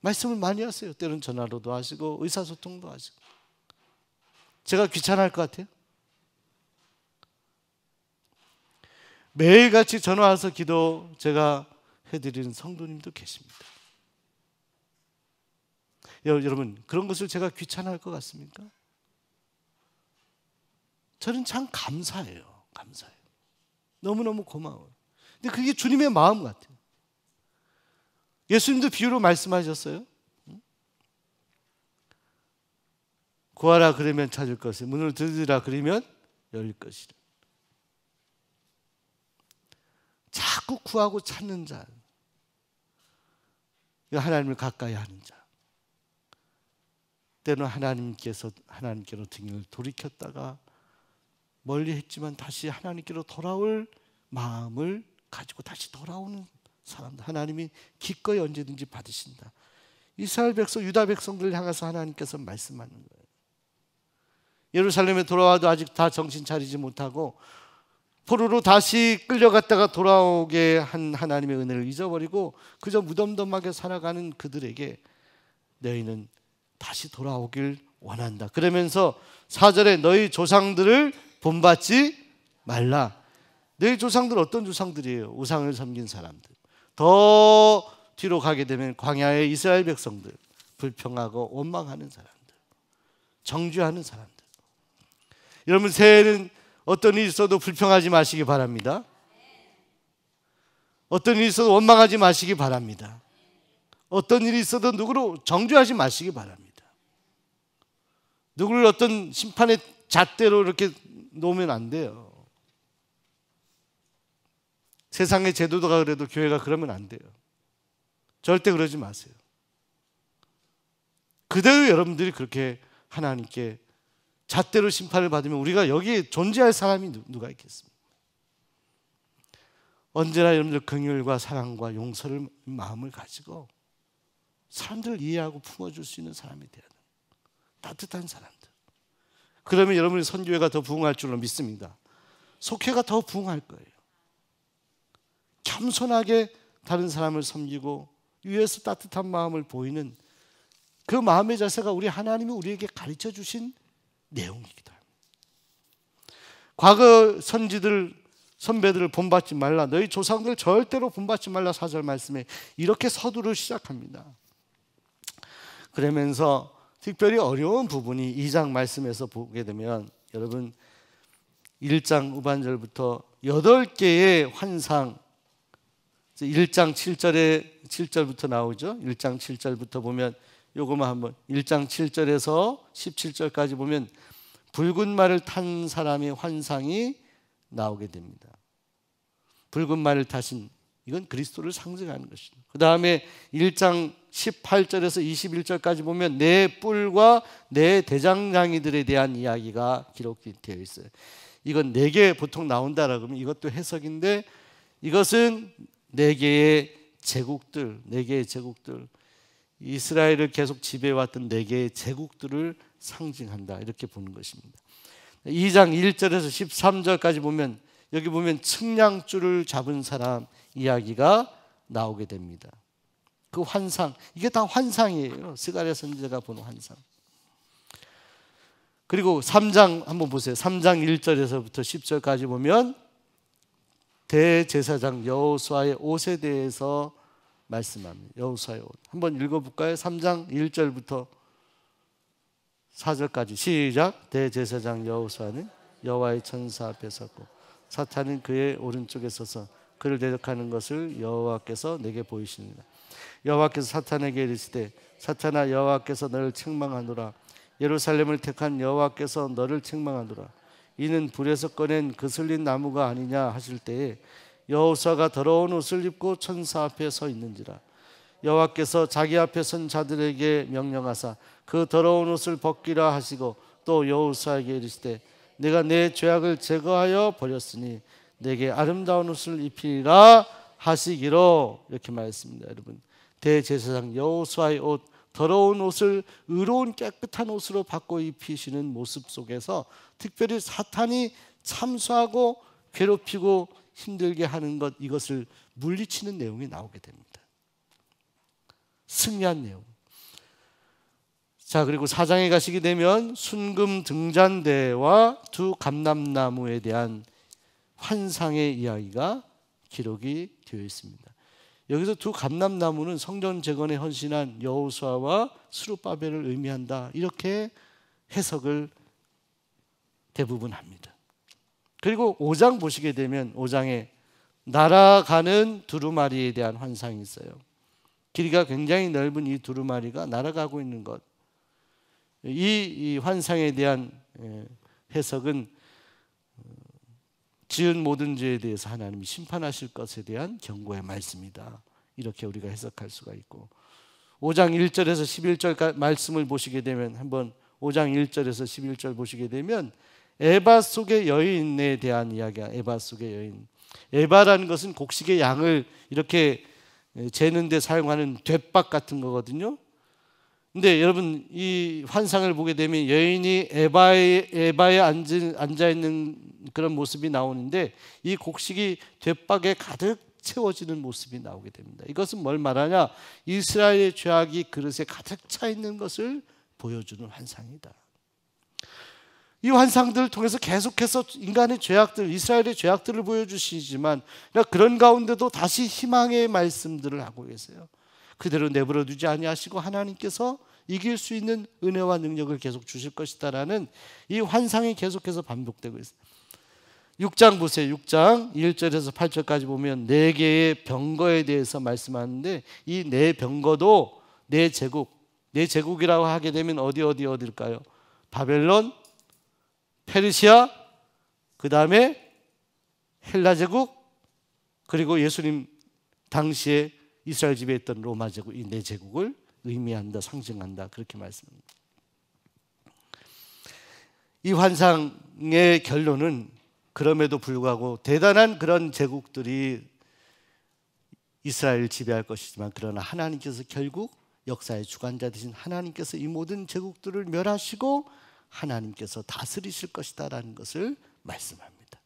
말씀을 많이 하세요. 때로는 전화로도 하시고 의사소통도 하시고. 제가 귀찮아할 것 같아요? 매일같이 전화 와서 기도 제가 해드리는 성도님도 계십니다. 여러분, 그런 것을 제가 귀찮아할 것 같습니까? 저는 참 감사해요. 감사해요. 너무너무 고마워요. 근데 그게 주님의 마음 같아요. 예수님도 비유로 말씀하셨어요. 구하라 그러면 찾을 것을, 문을 두드리라 그러면 열릴 것이라. 자꾸 구하고 찾는 자, 하나님을 가까이 하는 자. 때로는 하나님께로 등을 돌이켰다가 멀리 했지만 다시 하나님께로 돌아올 마음을 가지고 다시 돌아오는 사람들, 하나님이 기꺼이 언제든지 받으신다. 이스라엘 백성, 유다 백성들을 향해서 하나님께서 말씀하는 거예요. 예루살렘에 돌아와도 아직 다 정신 차리지 못하고 포로로 다시 끌려갔다가 돌아오게 한 하나님의 은혜를 잊어버리고 그저 무덤덤하게 살아가는 그들에게 너희는 다시 돌아오길 원한다. 그러면서 4절에 너희 조상들을 본받지 말라. 너희 조상들 어떤 조상들이에요? 우상을 섬긴 사람들. 더 뒤로 가게 되면 광야의 이스라엘 백성들, 불평하고 원망하는 사람들, 정죄하는 사람들. 여러분, 새해에는 어떤 일이 있어도 불평하지 마시기 바랍니다. 어떤 일이 있어도 원망하지 마시기 바랍니다. 어떤 일이 있어도 누구로 정죄하지 마시기 바랍니다. 누구를 어떤 심판의 잣대로 이렇게 놓으면 안 돼요. 세상의 제도가 그래도 교회가 그러면 안 돼요. 절대 그러지 마세요. 그대로 여러분들이 그렇게 하나님께 잣대로 심판을 받으면 우리가 여기에 존재할 사람이 누가 있겠습니까? 언제나 여러분들 긍휼과 사랑과 용서를 마음을 가지고 사람들을 이해하고 품어줄 수 있는 사람이 돼야 돼요. 따뜻한 사람들. 그러면 여러분의 선교회가 더 부흥할 줄로 믿습니다. 속회가 더 부흥할 거예요. 겸손하게 다른 사람을 섬기고 위에서 따뜻한 마음을 보이는 그 마음의 자세가 우리 하나님이 우리에게 가르쳐 주신 내용이기도 합니다. 과거 선배들을 본받지 말라, 너희 조상들 절대로 본받지 말라 4절 말씀에 이렇게 서두를 시작합니다. 그러면서 특별히 어려운 부분이 2장 말씀에서 보게 되면 여러분 1장 후반절부터 8개의 환상, 1장 7절부터 나오죠. 1장 7절부터 보면 요거만 한번 1장 7절에서 17절까지 보면 붉은 말을 탄 사람의 환상이 나오게 됩니다. 붉은 말을 타신 이건 그리스도를 상징하는 것입니다. 그 다음에 1장 18절에서 21절까지 보면 내 뿔과 내 대장장이들에 대한 이야기가 기록되어 있어요. 이건 4개 보통 나온다라고 하면 이것도 해석인데 이것은 4개의 제국들, 이스라엘을 계속 지배해왔던 4개의 제국들을 상징한다 이렇게 보는 것입니다. 2장 1절에서 13절까지 보면 여기 보면 측량줄을 잡은 사람 이야기가 나오게 됩니다. 그 환상, 이게 다 환상이에요. 스가랴 선지자가 본 환상. 그리고 3장 한번 보세요. 3장 1절에서부터 10절까지 보면 대제사장 여호수아의 옷에 대해서 말씀합니다. 여호수아의 옷. 한번 읽어볼까요? 3장 1절부터 4절까지 시작. 대제사장 여호수아는 여호와의 천사 앞에 섰고 사탄은 그의 오른쪽에 서서 그를 대적하는 것을 여호와께서 내게 보이시니라. 여호와께서 사탄에게 이르시되 사탄아 여호와께서 너를 책망하노라. 예루살렘을 택한 여호와께서 너를 책망하노라. 이는 불에서 꺼낸 그슬린 나무가 아니냐 하실 때에 여호수아가 더러운 옷을 입고 천사 앞에 서 있는지라. 여호와께서 자기 앞에 선 자들에게 명령하사 그 더러운 옷을 벗기라 하시고 또 여호수아에게 이르시되 내가 내 죄악을 제거하여 버렸으니 내게 아름다운 옷을 입히라 하시기로 이렇게 말했습니다. 여러분 대제사장 여호수아의 옷, 더러운 옷을 의로운 깨끗한 옷으로 바꿔 입히시는 모습 속에서 특별히 사탄이 참수하고 괴롭히고 힘들게 하는 것, 이것을 물리치는 내용이 나오게 됩니다. 승리한 내용. 자, 그리고 4장에 가시게 되면 순금 등잔대와 두 감람나무에 대한 환상의 이야기가 기록이 되어 있습니다. 여기서 두 감람나무는 성전 재건에 헌신한 여호수아와 스룹바벨을 의미한다, 이렇게 해석을 대부분 합니다. 그리고 5장 보시게 되면 5장에 날아가는 두루마리에 대한 환상이 있어요. 길이가 굉장히 넓은 이 두루마리가 날아가고 있는 것, 이 환상에 대한 해석은 지은 모든 죄에 대해서 하나님이 심판하실 것에 대한 경고의 말씀이다, 이렇게 우리가 해석할 수가 있고, 5장 1절에서 11절 말씀을 보시게 되면 한번 5장 1절에서 11절 보시게 되면 에바 속의 여인에 대한 이야기야. 에바 속의 여인. 에바라는 것은 곡식의 양을 이렇게 재는 데 사용하는 돛박 같은 거거든요. 근데 여러분 이 환상을 보게 되면 여인이 에바에 앉아 있는 그런 모습이 나오는데 이 곡식이 돛박에 가득 채워지는 모습이 나오게 됩니다. 이것은 뭘 말하냐? 이스라엘의 죄악이 그릇에 가득 차 있는 것을 보여주는 환상이다. 이 환상들을 통해서 계속해서 인간의 죄악들, 이스라엘의 죄악들을 보여주시지만 그런 가운데도 다시 희망의 말씀들을 하고 계세요. 그대로 내버려 두지 아니하시고 하나님께서 이길 수 있는 은혜와 능력을 계속 주실 것이다라는 이 환상이 계속해서 반복되고 있어요. 6장 보세요. 6장 1절에서 8절까지 보면 4개의 병거에 대해서 말씀하는데 이 4병거도 4제국, 4제국이라고 하게 되면 어디일까요? 바벨론, 페르시아, 그 다음에 헬라 제국, 그리고 예수님 당시에 이스라엘 지배했던 로마 제국, 이 4제국을 의미한다, 상징한다, 그렇게 말씀합니다. 이 환상의 결론은 그럼에도 불구하고 대단한 그런 제국들이 이스라엘을 지배할 것이지만 그러나 하나님께서 결국 역사의 주관자 되신 하나님께서 이 모든 제국들을 멸하시고 하나님께서 다스리실 것이다라는 것을 말씀합니다.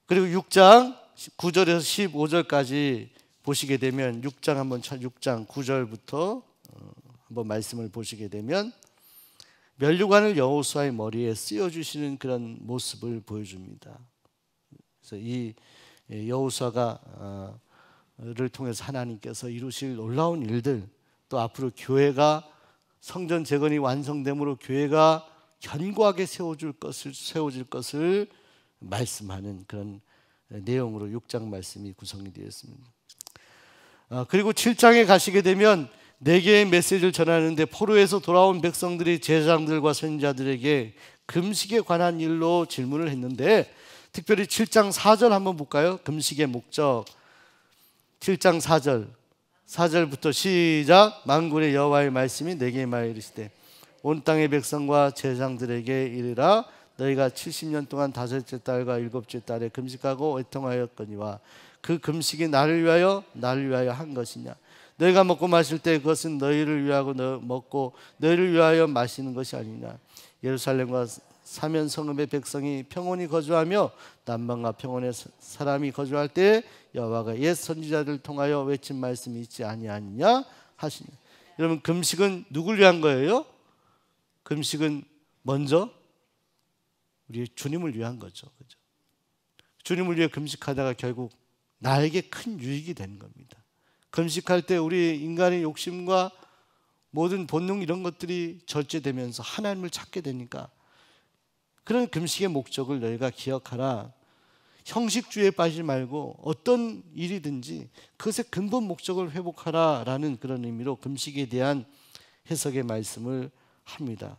그리고 6장 9절에서 15절까지 보시게 되면 6장 9절부터 한번 말씀을 보시게 되면 면류관을 여호수아의 머리에 쓰여 주시는 그런 모습을 보여줍니다. 그래서 이 여호수아가 를 통해서 하나님께서 이루실 놀라운 일들, 또 앞으로 교회가 성전 재건이 완성됨으로 교회가 견고하게 세워질 것을 말씀하는 그런 내용으로 6장 말씀이 구성이 되어 있습니다. 그리고 7장에 가시게 되면 4개의 메시지를 전하는데 포로에서 돌아온 백성들이 제사장들과 선지자들에게 금식에 관한 일로 질문을 했는데, 특별히 7장 4절 한번 볼까요? 금식의 목적. 7장 4절부터 시작. 만군의 여호와의 말씀이 내게 말하여 이르시되 온 땅의 백성과 제사장들에게 이르라. 너희가 70년 동안 다섯째 달과 일곱째 달에 금식하고 애통하였거니와 그 금식이 나를 위하여 한 것이냐. 너희가 먹고 마실 때 그것은 너희를 위하고 먹고 너희를 위하여 마시는 것이 아니냐. 예루살렘과 사면 성읍의 백성이 평온히 거주하며 남방과 평온의 사람이 거주할 때 여호와가 옛 선지자들을 통하여 외친 말씀이 있지 아니하느냐 하시니. 여러분, 금식은 누굴 위한 거예요? 금식은 먼저 우리 주님을 위한 거죠. 그죠? 주님을 위해 금식하다가 결국 나에게 큰 유익이 되는 겁니다. 금식할 때 우리 인간의 욕심과 모든 본능 이런 것들이 절제되면서 하나님을 찾게 되니까, 그런 금식의 목적을 너희가 기억하라. 형식주의에 빠지지 말고 어떤 일이든지 그것의 근본 목적을 회복하라 라는 그런 의미로 금식에 대한 해석의 말씀을 합니다.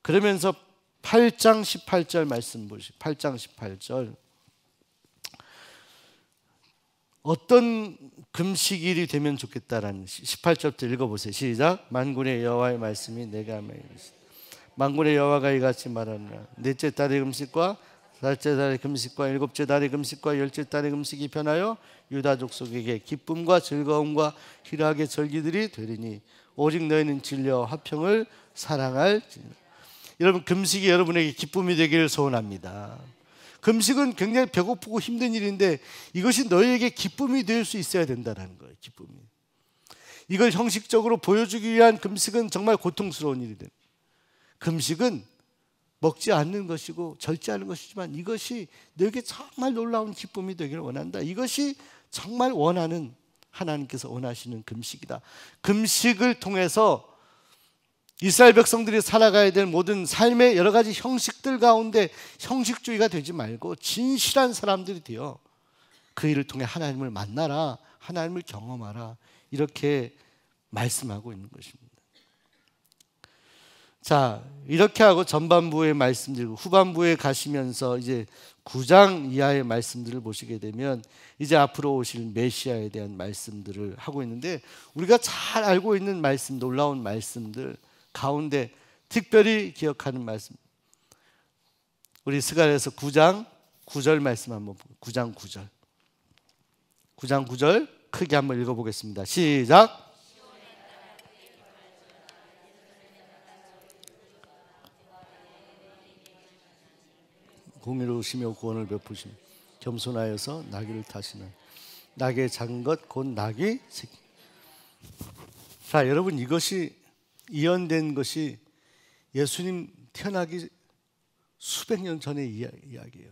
그러면서 8장 18절 말씀 보시죠. 8장 18절. 어떤 금식일이 되면 좋겠다라는 18절부터 읽어보세요. 시작. 만군의 여호와의 말씀이 내가 말하시되 만군의 여호와가 이같이 말하노라. 넷째 달의 금식과 사째 달의 금식과 일곱째 달의 금식과 열째 달의 금식이 변하여 유다 족속에게 기쁨과 즐거움과 희락의 절기들이 되리니 오직 너희는 진리와 화평을 사랑할지니라. 여러분, 금식이 여러분에게 기쁨이 되기를 소원합니다. 금식은 굉장히 배고프고 힘든 일인데 이것이 너희에게 기쁨이 될 수 있어야 된다는 거예요. 기쁨이. 이걸 형식적으로 보여주기 위한 금식은 정말 고통스러운 일이 됩니다. 금식은 먹지 않는 것이고 절제하는 것이지만 이것이 너에게 정말 놀라운 기쁨이 되기를 원한다. 이것이 정말 원하는, 하나님께서 원하시는 금식이다. 금식을 통해서 이스라엘 백성들이 살아가야 될 모든 삶의 여러 가지 형식들 가운데 형식주의가 되지 말고 진실한 사람들이 되어 그 일을 통해 하나님을 만나라, 하나님을 경험하라, 이렇게 말씀하고 있는 것입니다. 자, 이렇게 하고 전반부의 말씀들, 후반부에 가시면서 이제 9장 이하의 말씀들을 보시게 되면 이제 앞으로 오실 메시아에 대한 말씀들을 하고 있는데, 우리가 잘 알고 있는 말씀, 놀라운 말씀들 가운데 특별히 기억하는 말씀, 우리 스가랴서 9장 9절 말씀 한번 보고, 9장 9절. 9장 9절 크게 한번 읽어보겠습니다. 시작. 공의로우시며 구원을 베푸시며 겸손하여서 나귀를 타시는 낙의 작은 것 곧 낙이 새끼. 자, 여러분, 이것이 예언된 것이 예수님 태어나기 수백 년 전의 이야기예요.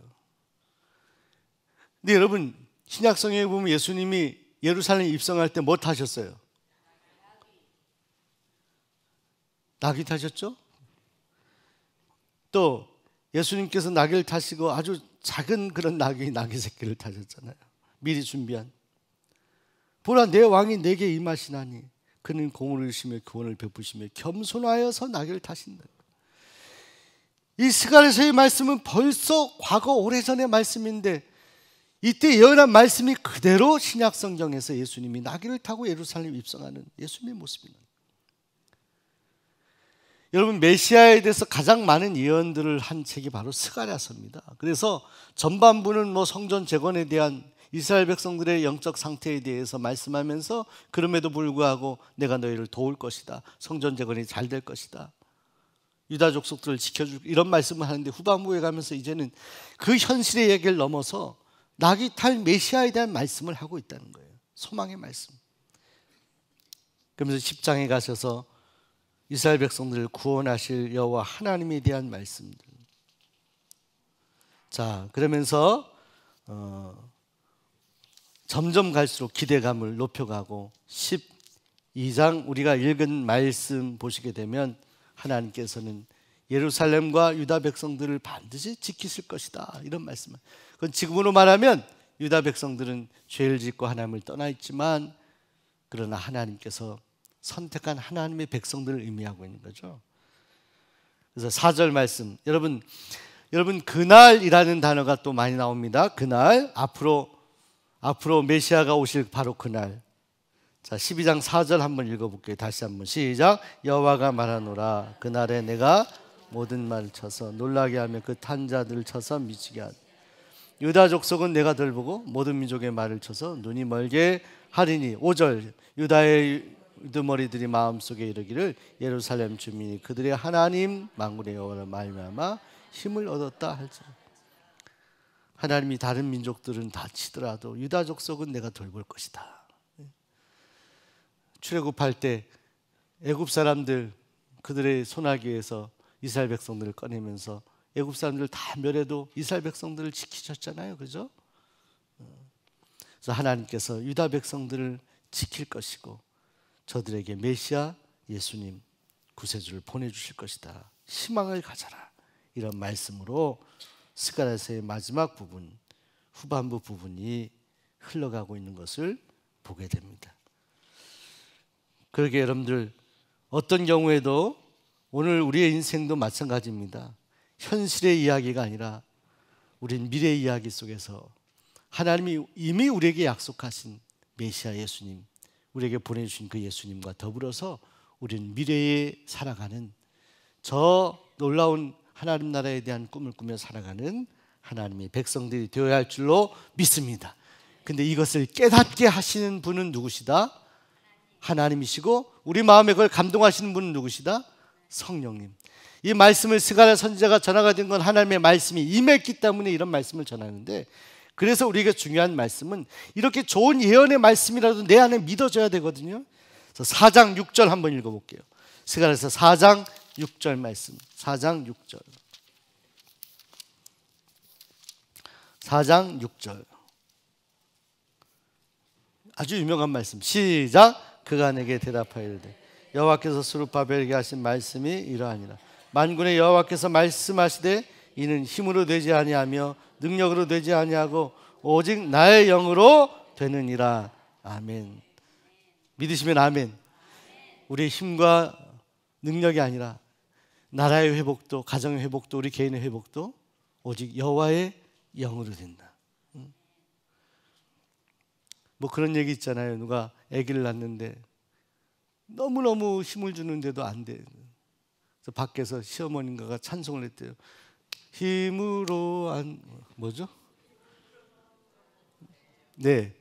근데 여러분, 신약성경에 보면 예수님이 예루살렘에 입성할 때 뭐 타셨어요? 낙이 타셨죠? 또 예수님께서 나귀를 타시고 아주 작은 그런 나귀 새끼를 타셨잖아요. 미리 준비한. 보라, 내 왕이 내게 임하시나니 그는 공을 이루시며 구원을 베푸시며 겸손하여서 나귀를 타신다. 이 스가랴서의 말씀은 벌써 과거 오래전의 말씀인데 이때 예언한 말씀이 그대로 신약 성경에서 예수님이 나귀를 타고 예루살렘 입성하는 예수님의 모습입니다. 여러분, 메시아에 대해서 가장 많은 예언들을 한 책이 바로 스가랴서입니다. 그래서 전반부는 뭐 성전 재건에 대한 이스라엘 백성들의 영적 상태에 대해서 말씀하면서 그럼에도 불구하고 내가 너희를 도울 것이다, 성전 재건이 잘 될 것이다, 유다 족속들을 지켜줄 이런 말씀을 하는데 후반부에 가면서 이제는 그 현실의 얘기를 넘어서 낙이 탈 메시아에 대한 말씀을 하고 있다는 거예요. 소망의 말씀. 그러면서 10장에 가셔서 이스라엘 백성들을 구원하실 여호와 하나님에 대한 말씀들. 자, 그러면서 점점 갈수록 기대감을 높여가고 12장 우리가 읽은 말씀 보시게 되면 하나님께서는 예루살렘과 유다 백성들을 반드시 지키실 것이다 이런 말씀을. 그건 지금으로 말하면 유다 백성들은 죄를 짓고 하나님을 떠나 있지만 그러나 하나님께서 선택한 하나님의 백성들을 의미하고 있는 거죠. 그래서 4절 말씀, 여러분 그날이라는 단어가 또 많이 나옵니다. 그날, 앞으로 메시아가 오실 바로 그날. 자, 12장 4절 한번 읽어볼게요. 다시 한번 시작. 여호와가 말하노라 그날에 내가 모든 말을 쳐서 놀라게 하며 그 탄 자들을 쳐서 미치게 하리. 유다 족속은 내가 돌보고 모든 민족의 말을 쳐서 눈이 멀게 하리니. 5절 유다의 우두머리들이 마음속에 이르기를 예루살렘 주민이 그들의 하나님 만군의 여호와를 말미암아 힘을 얻었다 할지라. 하나님이 다른 민족들은 다 치더라도 유다 족속은 내가 돌볼 것이다. 출애굽할 때 애굽 사람들 그들의 손아귀에서 이스라엘 백성들을 꺼내면서 애굽 사람들 다 멸해도 이스라엘 백성들을 지키셨잖아요, 그죠? 그래서 하나님께서 유다 백성들을 지킬 것이고 저들에게 메시아 예수님 구세주를 보내주실 것이다. 희망을 가져라. 이런 말씀으로 스가랴서의 마지막 부분, 후반부 부분이 흘러가고 있는 것을 보게 됩니다. 그러게 여러분들 어떤 경우에도 오늘 우리의 인생도 마찬가지입니다. 현실의 이야기가 아니라 우린 미래의 이야기 속에서 하나님이 이미 우리에게 약속하신 메시아 예수님, 우리에게 보내주신 그 예수님과 더불어서 우리는 미래에 살아가는 저 놀라운 하나님 나라에 대한 꿈을 꾸며 살아가는 하나님의 백성들이 되어야 할 줄로 믿습니다. 근데 이것을 깨닫게 하시는 분은 누구시다? 하나님이시고 우리 마음에 그걸 감동하시는 분은 누구시다? 성령님. 이 말씀을 스가랴 선지자가 전하게 된 건 하나님의 말씀이 임했기 때문에 이런 말씀을 전하는데, 그래서 우리에게 중요한 말씀은 이렇게 좋은 예언의 말씀이라도 내 안에 믿어져야 되거든요. 그래서 4장 6절 한번 읽어볼게요. 스가랴서 4장 6절 말씀. 4장 6절. 4장 6절. 아주 유명한 말씀. 시작. 그가 내게 대답하여 이르되 여호와께서 스룹바벨에게 하신 말씀이 이러하니라. 만군의 여호와께서 말씀하시되 이는 힘으로 되지 아니하며 능력으로 되지 아니하고 오직 나의 영으로 되느니라. 아멘. 믿으시면 아멘. 우리의 힘과 능력이 아니라 나라의 회복도, 가정의 회복도, 우리 개인의 회복도 오직 여호와의 영으로 된다. 뭐 그런 얘기 있잖아요. 누가 아기를 낳는데 너무너무 힘을 주는데도 안 돼. 그래서 밖에서 시어머니가 찬송을 했대요. 힘으로 안 뭐죠? 네.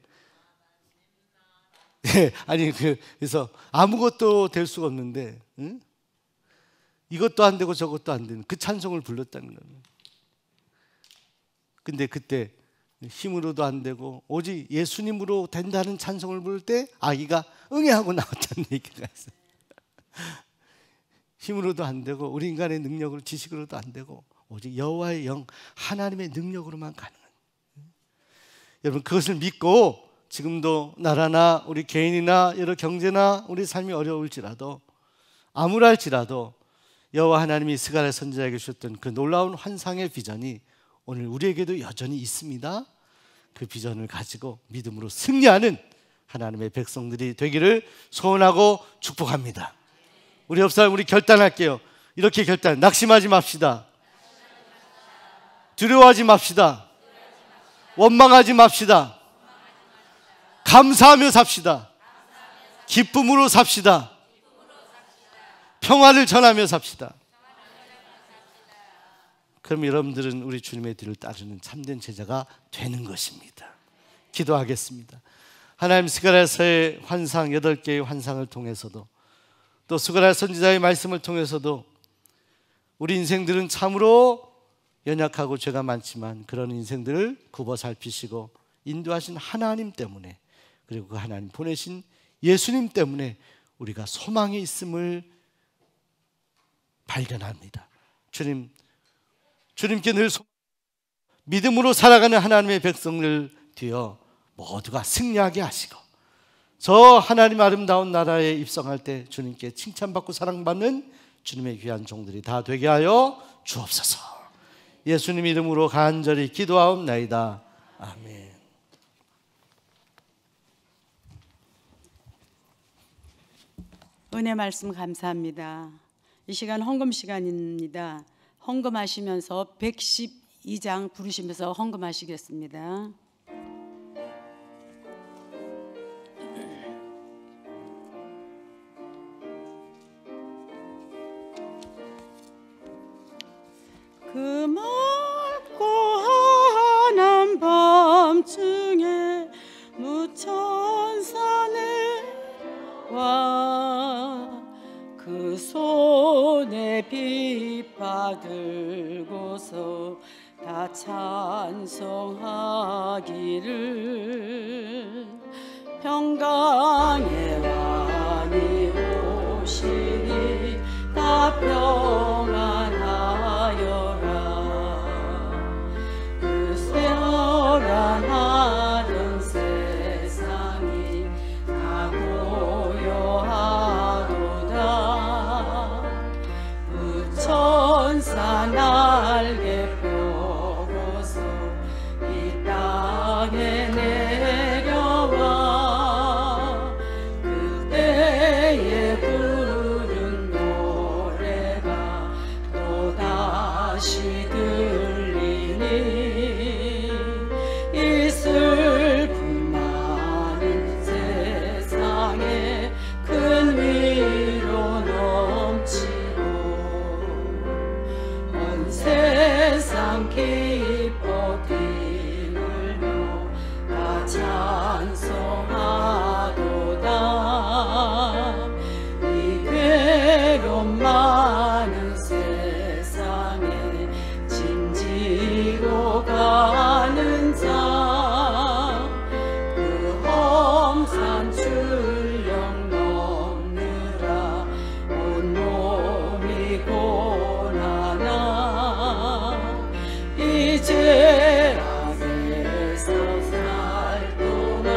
네. 아니 그래서 아무것도 될 수가 없는데, 응? 이것도 안 되고 저것도 안 되는 그 찬송을 불렀다는 거예요. 근데 그때 힘으로도 안 되고 오직 예수님으로 된다는 찬송을 부를 때 아기가 응애하고 나왔다는 얘기가 있어요. 힘으로도 안 되고 우리 인간의 능력으로, 지식으로도 안 되고 오직 여호와의 영, 하나님의 능력으로만 가능한. 여러분 그것을 믿고 지금도 나라나 우리 개인이나 여러 경제나 우리 삶이 어려울지라도 암울할지라도 여호와 하나님이 스가랴 선지자에게 주셨던 그 놀라운 환상의 비전이 오늘 우리에게도 여전히 있습니다. 그 비전을 가지고 믿음으로 승리하는 하나님의 백성들이 되기를 소원하고 축복합니다. 우리 옆 사람 우리 결단할게요. 이렇게 결단, 낙심하지 맙시다. 두려워하지 맙시다. 원망하지 맙시다. 감사하며 삽시다. 기쁨으로 삽시다. 평화를 전하며 삽시다. 그럼 여러분들은 우리 주님의 뒤를 따르는 참된 제자가 되는 것입니다. 기도하겠습니다. 하나님, 스가랴서의 환상 8개의 환상을 통해서도 또 스가랴 선지자의 말씀을 통해서도 우리 인생들은 참으로 연약하고 죄가 많지만 그런 인생들을 굽어 살피시고 인도하신 하나님 때문에, 그리고 그 하나님 보내신 예수님 때문에 우리가 소망이 있음을 발견합니다. 주님께 늘 믿음으로 살아가는 하나님의 백성들 되어 모두가 승리하게 하시고, 저 하나님 아름다운 나라에 입성할 때 주님께 칭찬받고 사랑받는 주님의 귀한 종들이 다 되게 하여 주옵소서. 예수님 이름으로 간절히 기도하옵나이다. 아멘.
은혜 말씀 감사합니다. 이 시간 헌금 시간입니다. 헌금하시면서 112장 부르시면서 헌금하시겠습니다. 그 맑고 환한 밤중에 무천산에 와 그 손에 빛바 들고서 다 찬송하기를 평강의 왕이 오시니 다 평안하여라. 그 세월한 하던 세상이 다 고요하도다. 무천사 날개 펴고서 이 땅에 내려와 그때에 부른 노래가 또다시 들리니 이 슬픔 많은 세상에 큰 위로 넘치고 온 세상 기뻐 뛰놀며 다 찬송하도다. 이 괴로움 많은 세상에 짐지고 가는 자, 그 험산 출령 넘느라 온몸이 고나나 이제 악에서 살 동안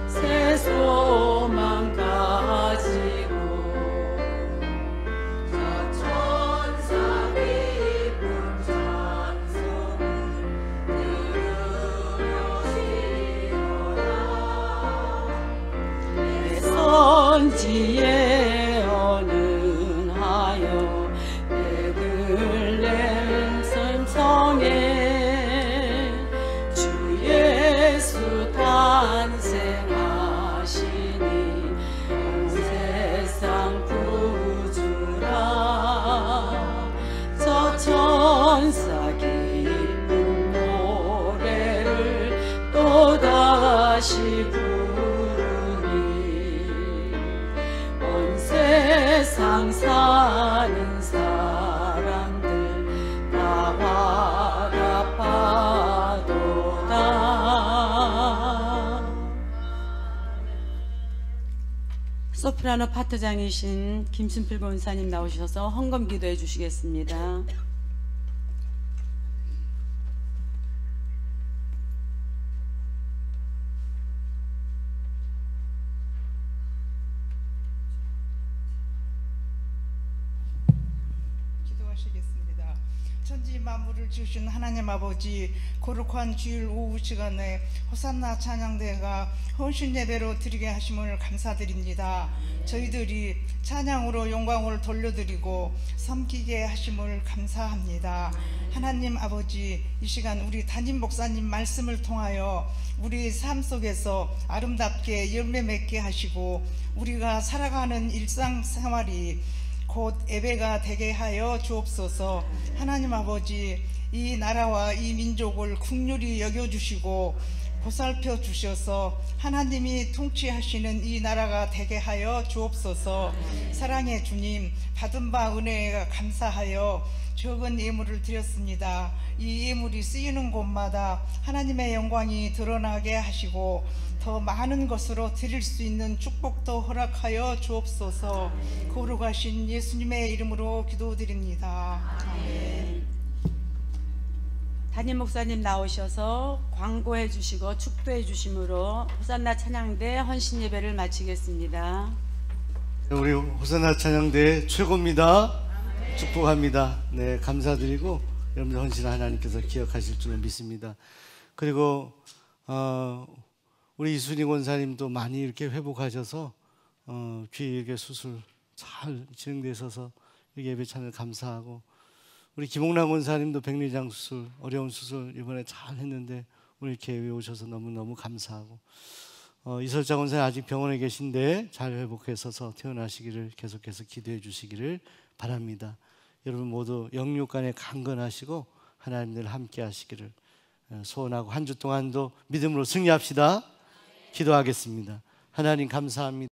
새 소망 가지고 저 천사 기쁨 찬송을 들으며 쉬어라. 내 선지에 언은하여 베들레헴 성에 주 예수 탄생하시니 온 세상 구주라. 저 천사 기쁜 노래를 또다시 부르니 온 세상 사는 사람들 다 화답하도다. 소프라노 파트장이신 김순필 권사님 나오셔서 헌금 기도해 주시겠습니다.
기도하시겠습니다. 천지 만물을 지으신 하나님 아버지, 거룩한 주일 오후 시간에 호산나 찬양대가 헌신 예배로 드리게 하심을 감사드립니다. 저희들이 찬양으로 영광을 돌려드리고 섬기게 하심을 감사합니다. 하나님 아버지, 이 시간 우리 담임 목사님 말씀을 통하여 우리 삶 속에서 아름답게 열매 맺게 하시고 우리가 살아가는 일상생활이 곧 예배가 되게 하여 주옵소서. 하나님 아버지, 이 나라와 이 민족을 긍휼히 여겨주시고 보살펴 주셔서 하나님이 통치하시는 이 나라가 되게 하여 주옵소서. 사랑의 주님, 받은 바 은혜가 감사하여 적은 예물을 드렸습니다. 이 예물이 쓰이는 곳마다 하나님의 영광이 드러나게 하시고 더 많은 것으로 드릴 수 있는 축복도 허락하여 주옵소서. 거룩하신 예수님의 이름으로 기도드립니다. 아멘.
담임 목사님 나오셔서 광고해 주시고 축도해 주심으로 호산나 찬양대 헌신 예배를 마치겠습니다.
우리 호산나 찬양대 최고입니다. 축복합니다. 네, 감사드리고 여러분들 헌신 하나님께서 기억하실 줄로 믿습니다. 그리고 우리 이순희 권사님도 많이 이렇게 회복하셔서 귀 수술 잘 진행돼 있어서 예배 참여 감사하고, 우리 김홍남 권사님도 백내장 수술, 어려운 수술 이번에 잘 했는데 오늘 이렇게 오셔서 너무너무 감사하고, 이설자 권사님 아직 병원에 계신데 잘 회복해서 퇴원하시기를 계속해서 기도해 주시기를 바랍니다. 여러분 모두 영육간에 강건하시고 하나님 늘 함께 하시기를 소원하고, 한 주 동안도 믿음으로 승리합시다. 기도하겠습니다. 하나님 감사합니다.